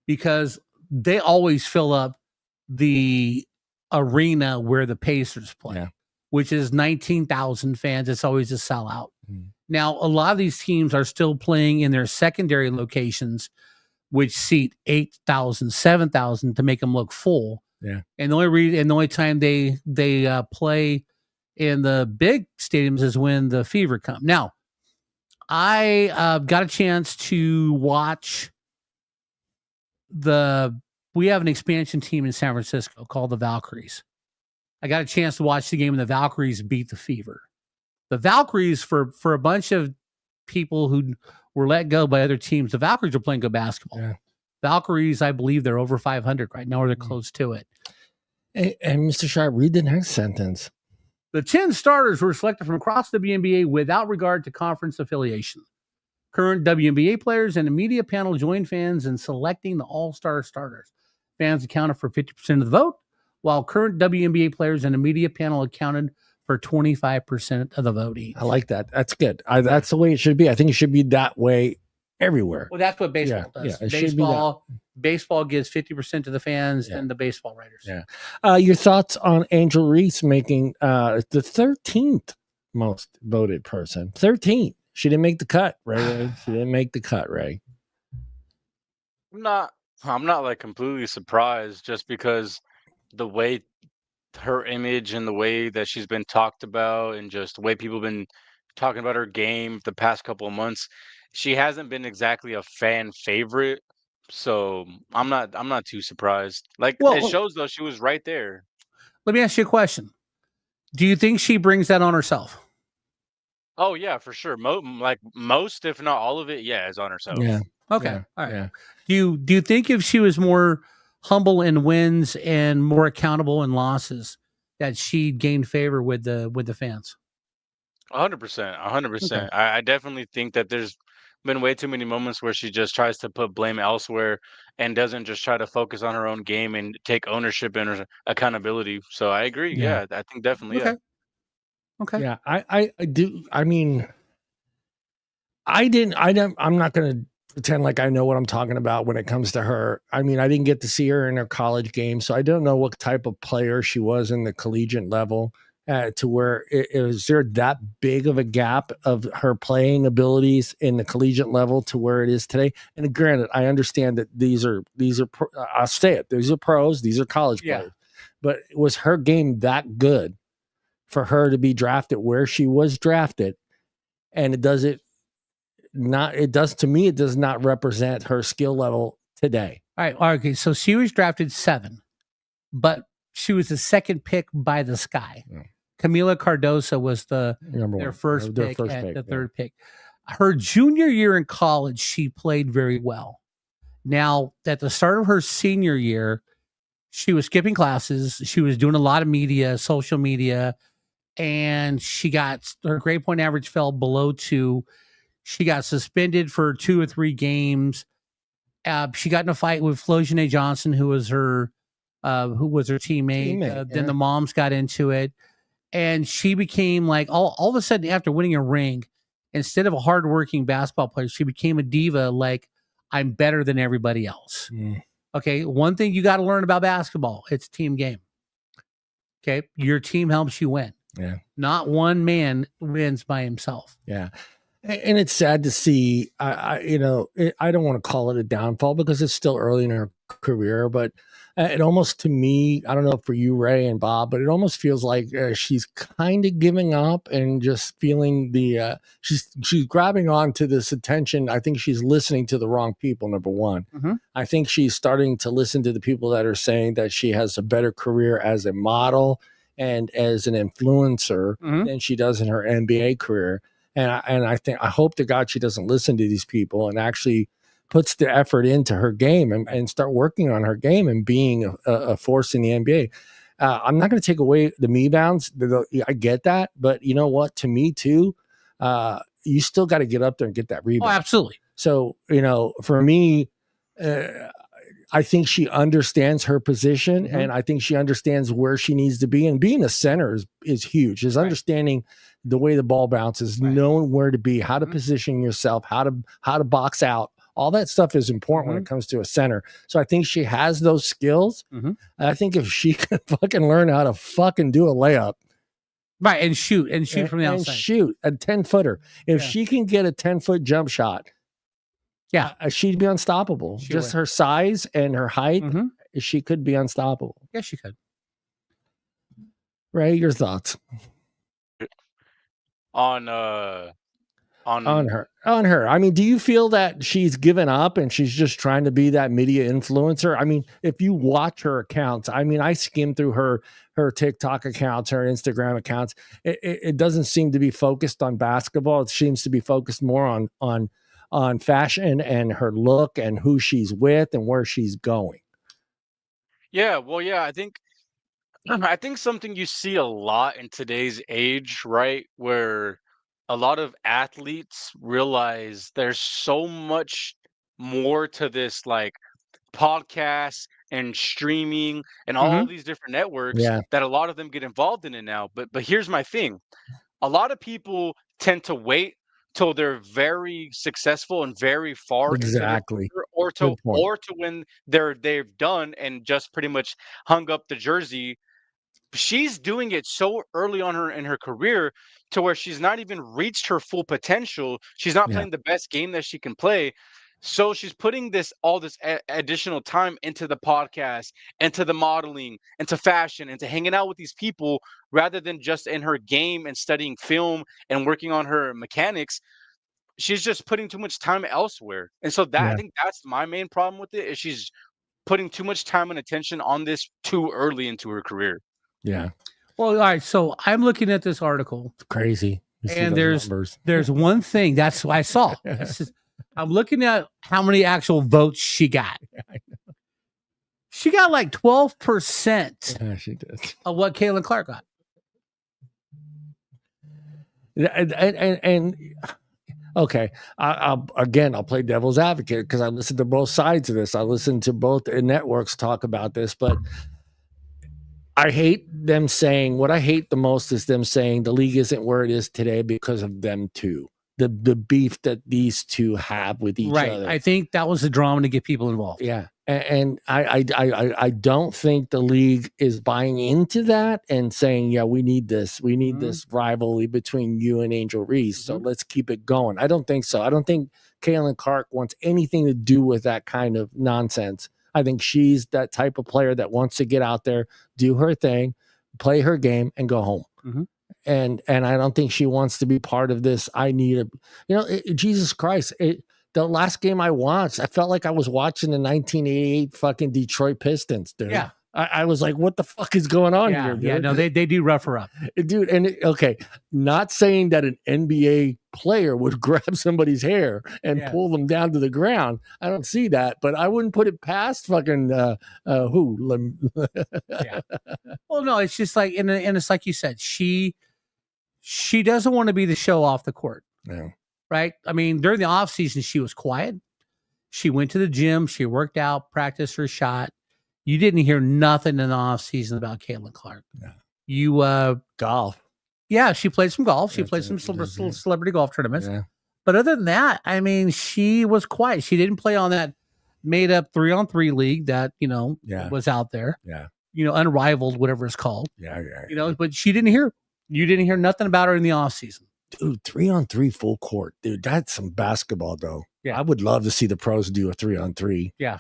because they always fill up the arena where the Pacers play, which is 19,000 fans. It's always a sellout. Now, a lot of these teams are still playing in their secondary locations, which seat 8,000, 7,000 to make them look full. Yeah. And the only time they play in the big stadiums is when the Fever come. Now, I got a chance to watch we have an expansion team in San Francisco called the Valkyries. I got a chance to watch the game and the Valkyries beat the Fever. The Valkyries, for a bunch of people who were let go by other teams, the Valkyries are playing good basketball. Yeah. Valkyries, I believe they're over 500 right now, or they're close to it. And Mr. Sharp, read the next sentence. The 10 starters were selected from across the WNBA without regard to conference affiliation. Current WNBA players and the media panel joined fans in selecting the all-star starters. Fans accounted for 50% of the vote, while current WNBA players and the media panel accounted for 25% of the vote each. I like that. That's good. That's the way it should be. I think it should be that way everywhere. Well, that's what baseball does. Baseball gives 50% to the fans and the baseball writers. Yeah. Your thoughts on Angel Reese making the 13th most voted person? 13th. She didn't make the cut, Ray. She didn't make the cut, Ray. I'm not like completely surprised, just because the way her image and the way that she's been talked about and just the way people have been talking about her game the past couple of months, she hasn't been exactly a fan favorite. So I'm not too surprised. Like, it shows though, she was right there. Let me ask you a question. Do you think she brings that on herself? Oh yeah, for sure. Most, if not all of it, is on herself. Yeah. Okay. Yeah. All right. Yeah. Do you think if she was more humble in wins and more accountable in losses, that she'd gain favor with the fans? 100%. 100%. I definitely think that there's been way too many moments where she just tries to put blame elsewhere and doesn't just try to focus on her own game and take ownership and her accountability. So I agree. Yeah, I think definitely. Okay. Okay. Yeah, I do. I mean, I'm not going to pretend like I know what I'm talking about when it comes to her. I mean, I didn't get to see her in her college game, so I don't know what type of player she was in the collegiate level to where is there that big of a gap of her playing abilities in the collegiate level to where it is today. And granted, I understand that these are I'll say it. These are pros. These are college players. But was her game that good for her to be drafted where she was drafted? And it does not represent her skill level today. All right. Okay. So she was drafted 7, but she was the second pick by the Sky. Yeah. Camila Cardoso was their first pick at the third pick. Her junior year in college, she played very well. Now, at the start of her senior year, she was skipping classes. She was doing a lot of media, social media, and her grade point average fell below 2. She got suspended for 2 or 3 games. She got in a fight with Flojane Johnson, who was her teammate. Then the moms got into it, and she became like all of a sudden, after winning a ring, instead of a hardworking basketball player, she became a diva. Like, I'm better than everybody else. Okay, one thing you got to learn about basketball: it's a team game. Okay, your team helps you win. Yeah, not one man wins by himself. Yeah. And it's sad to see, I don't want to call it a downfall because it's still early in her career, but it almost, to me, I don't know for you, Ray and Bob, but it almost feels like she's kind of giving up and just feeling she's grabbing on to this attention. I think she's listening to the wrong people, number one. Mm-hmm. I think she's starting to listen to the people that are saying that she has a better career as a model and as an influencer than she does in her NBA career. And I hope to God she doesn't listen to these people and actually puts the effort into her game and start working on her game and being a force in the NBA. I'm not going to take away the rebounds. I get that. But you know what? To me, too, you still got to get up there and get that rebound. Oh, absolutely. So, for me, I think she understands her position and I think she understands where she needs to be. And being a center is huge. Is understanding the way the ball bounces, knowing where to be, how to position yourself, how to box out. All that stuff is important when it comes to a center. So I think she has those skills. I think if she can fucking learn how to fucking do a layup. Right, and shoot from the outside. And shoot a 10-footer. If she can get a 10-foot jump shot, she'd be unstoppable. Just her size and her height, she could be unstoppable. Yeah, she could. Ray, your thoughts on her? I mean, do you feel that she's given up and she's just trying to be that media influencer? I mean, if you watch her accounts, I mean, I skim through her TikTok accounts, her Instagram accounts. It doesn't seem to be focused on basketball. It seems to be focused more on fashion and her look and who she's with and where she's going. Yeah, well, yeah, I think something you see a lot in today's age, right, where a lot of athletes realize there's so much more to this, like podcasts and streaming and all these different networks that a lot of them get involved in it now. But here's my thing. A lot of people tend to wait till they're very successful and very far into their career, or to when they've done and just pretty much hung up the jersey. She's doing it so early on in her career to where she's not even reached her full potential. She's not playing the best game that she can play. So she's putting all this additional time into the podcast, into the modeling, into fashion, into hanging out with these people rather than just in her game and studying film and working on her mechanics. She's just putting too much time elsewhere. And so I think that's my main problem with it, is she's putting too much time and attention on this too early into her career. Yeah. Well, all right. So I'm looking at this article. It's crazy. And there's one thing that's what I saw. I'm looking at how many actual votes she got. She got like 12%. Yeah, she did. Of what Caitlin Clark got. And okay, I'll play devil's advocate because I listened to both sides of this. I listened to both networks talk about this, but I hate them saying, what I hate the most is them saying the league isn't where it is today because of them two. The beef that these two have with each other. I think that was the drama to get people involved. Yeah. And I don't think the league is buying into that and saying, yeah, we need this. We need this rivalry between you and Angel Reese. So let's keep it going. I don't think so. I don't think Caitlin Clark wants anything to do with that kind of nonsense. I think she's that type of player that wants to get out there, do her thing, play her game, and go home. And I don't think she wants to be part of this. Jesus Christ. The last game I watched, I felt like I was watching the 1988 fucking Detroit Pistons, dude. Yeah. I was like, what the fuck is going on here, dude? Yeah, no, they do rough her up. Dude, and okay, not saying that an NBA player would grab somebody's hair and pull them down to the ground. I don't see that, but I wouldn't put it past fucking who? Yeah. Well, no, it's just like, and it's like you said, she doesn't want to be the show off the court. Yeah. Right? I mean, during the off season, she was quiet. She went to the gym. She worked out, practiced her shot. You didn't hear nothing in the off season about Caitlin Clark. No. You golf. Yeah, she played some golf. She played some celebrity golf tournaments. Yeah. But other than that, I mean, she was quiet. She didn't play on that made up 3-on-3 league that, was out there. Yeah. Unrivaled, whatever it's called. Yeah. But you didn't hear nothing about her in the off season. Dude, 3-on-3 full court. Dude, that's some basketball, though. Yeah. I would love to see the pros do a 3-on-3. Yeah,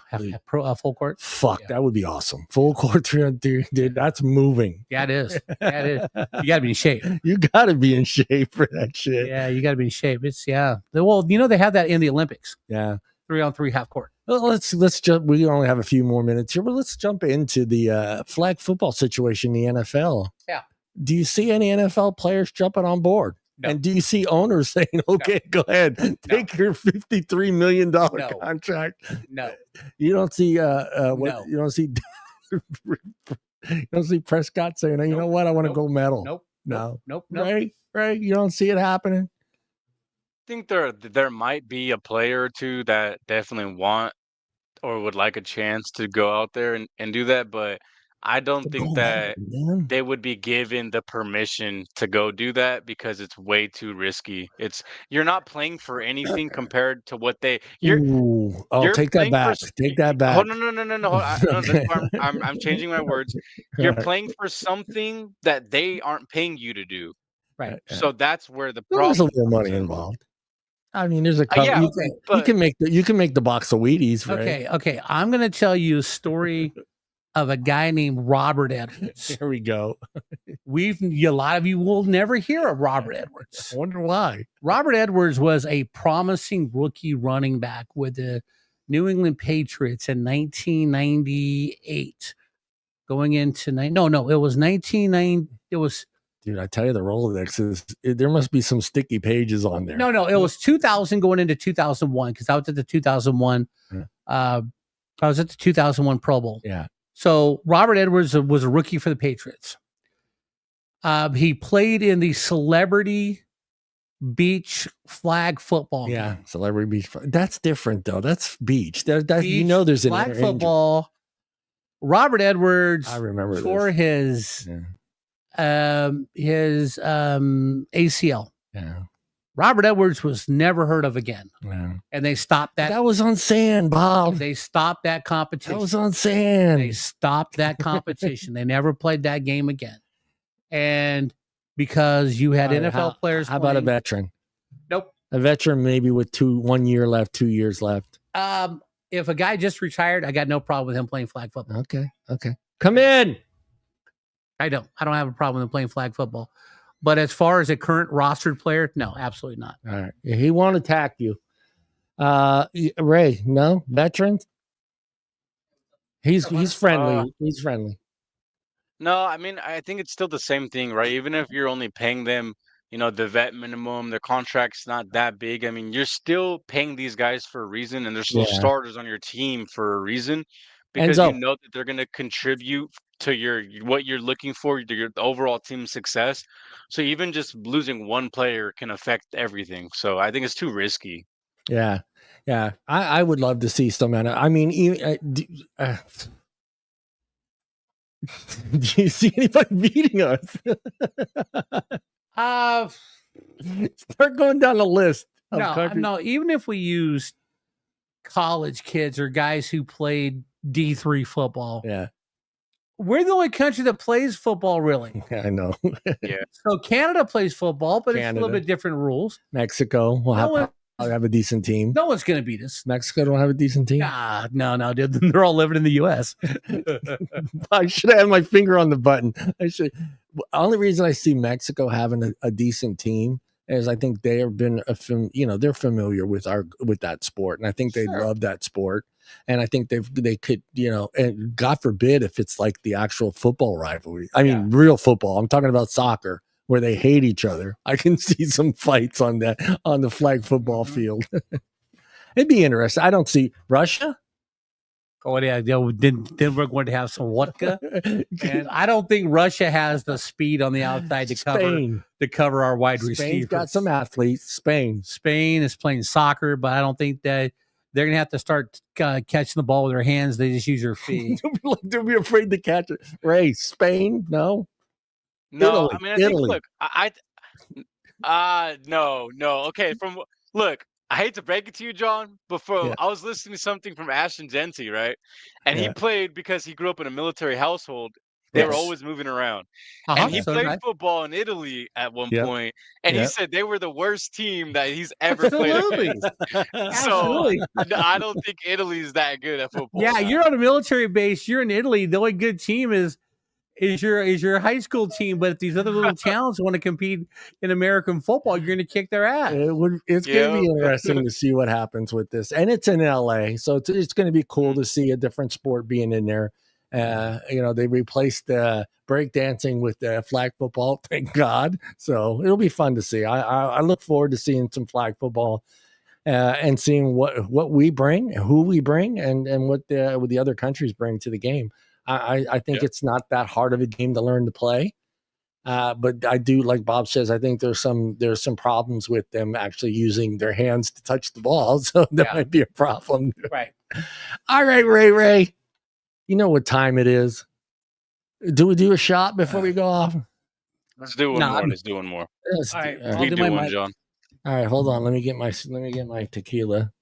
full court. Fuck, that would be awesome. Full court 3-on-3, dude. That's moving. Yeah, it is. Yeah, it is. You got to be in shape. You got to be in shape for that shit. Yeah, you got to be in shape. It's Well, they have that in the Olympics. Yeah, 3-on-3 half court. Well, let's jump. We only have a few more minutes here, but let's jump into the flag football situation in the NFL. Yeah. Do you see any NFL players jumping on board? No. And do you see owners saying, "Okay, go ahead, take your $53 million contract"? No. You don't see No. You don't see you don't see Prescott saying, "You know what? I want to go medal." Nope. Right. You don't see it happening. I think there might be a player or two that definitely want or would like a chance to go out there and do that, but I don't think that they would be given the permission to go do that because it's way too risky. You're not playing for anything compared to what you're take that back. Take that back. Oh, no. That's why I'm changing my words. You're playing for something that they aren't paying you to do. Right. So that's where the problem. There's a little money involved. I mean, there's a couple. You can make the box of Wheaties, right? Okay. I'm going to tell you a story of a guy named Robert Edwards. There we go. A lot of you will never hear of Robert Edwards. I wonder why. Robert Edwards was a promising rookie running back with the New England Patriots in 1998. Going into it was 1990. It was. Dude, I tell you, the Rolodex there must be some sticky pages on there. No, it was 2000 going into 2001 because I was at the 2001. I was at the 2001 Pro Bowl. Yeah. So Robert Edwards was a rookie for the Patriots. He played in the Celebrity Beach flag football game. Yeah, Celebrity Beach. That's different though. That's beach. There's an flag football. Robert Edwards. I remember tore his ACL. Yeah. Robert Edwards was never heard of again. Yeah. And they stopped that. That was on sand, Bob. They stopped that competition. That was on sand. They stopped that competition. They never played that game again. And because you had NFL players. How about a veteran? Nope. A veteran maybe with 1 year left, 2 years left. If a guy just retired, I got no problem with him playing flag football. Okay. Come in. I don't have a problem with him playing flag football. But as far as a current rostered player, no, absolutely not. All right. He won't attack you. Ray, no? Veterans? He's friendly. He's friendly. No, I mean, I think it's still the same thing, right? Even if you're only paying them, the vet minimum, their contract's not that big. I mean, you're still paying these guys for a reason, and they're still starters on your team for a reason, because you know that they're going to contribute to what you're looking for, your overall team success. So even just losing one player can affect everything. So I think it's too risky. Yeah. I would love to see some. I mean, do you see anybody beating us? Start going down the list. No. Even if we use college kids or guys who played D3 football, we're the only country that plays football, really. I know. Yeah. So Canada plays football, but it's a little bit different rules. Mexico will have a decent team. No one's going to beat us. Mexico don't have a decent team. No, dude. They're all living in the U.S. I should have had my finger on the button. The only reason I see Mexico having a decent team is I think they have been, they're familiar with that sport, and I think they love that sport. And I think they could, and God forbid if it's like the actual football rivalry. I mean, real football. I'm talking about soccer where they hate each other. I can see some fights on the flag football field. It'd be interesting. I don't see Russia. Oh yeah, then we're going to have some vodka, and I don't think Russia has the speed on the outside to cover our wide receivers. Spain's got some athletes. Spain is playing soccer, but I don't think that they're going to have to start catching the ball with their hands. They just use their feet. Don't be afraid to catch it. Ray, Spain, no. No, Italy, I mean, I think, look, no. Okay, I hate to break it to you, John, but I was listening to something from Ashton Genty, right? And he played because he grew up in a military household. They were always moving around. And he played football in Italy at one point, and he said they were the worst team that he's ever played against. So I don't think Italy's that good at football. Yeah, you're on a military base. You're in Italy. The only good team is your high school team. But if these other little towns want to compete in American football, you're going to kick their ass. It's going to be interesting to see what happens with this. And it's in LA, so it's going to be cool to see a different sport being in there. They replaced breakdancing with flag football, thank God. So it'll be fun to see. I look forward to seeing some flag football and seeing what we bring, who we bring, and what the other countries bring to the game. I think it's not that hard of a game to learn to play. But I do, like Bob says, I think there's some problems with them actually using their hands to touch the ball. So that might be a problem. Right. All right, Ray. You know what time it is. Do we do a shot before we go off? Let's do one more. Let's do one more. All right. We do one, John. All right, hold on. Let me get my tequila.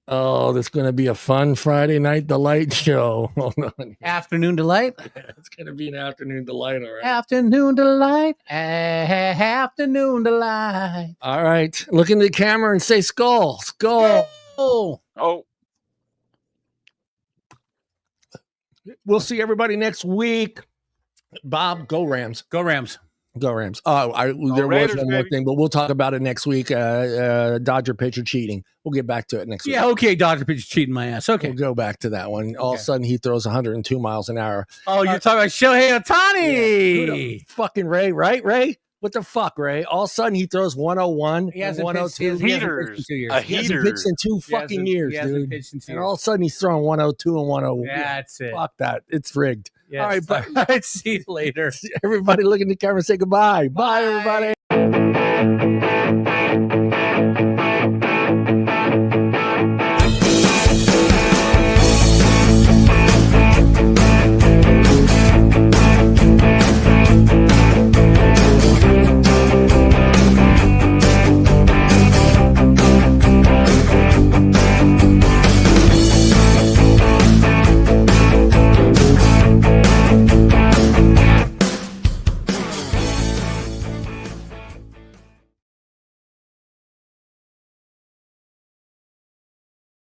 Oh, this is going to be a fun Friday night delight show. Hold on. Afternoon delight? Yeah, it's going to be an afternoon delight, all right. Afternoon delight. Afternoon delight. All right. Look in the camera and say skull. Skull. Oh. We'll see everybody next week. Bob, go Rams. Go Rams. Go Rams. Oh, there was one more thing, but we'll talk about it next week. Dodger pitcher cheating. We'll get back to it next week. Yeah, okay. Dodger pitcher cheating my ass. Okay. We'll go back to that one. All of a sudden, he throws 102 miles an hour. Oh, you're talking about Shohei Ohtani. Yeah. Fucking Ray, right, Ray? What the fuck, Ray? All of a sudden, he throws 101 and 102. He hasn't pitched in 2 fucking years, dude. And all of a sudden, he's throwing 102 and 101. Yeah, that's it. Fuck that. It's rigged. Yes. All right, All right, see you later. Everybody look in the camera and say goodbye. Bye everybody.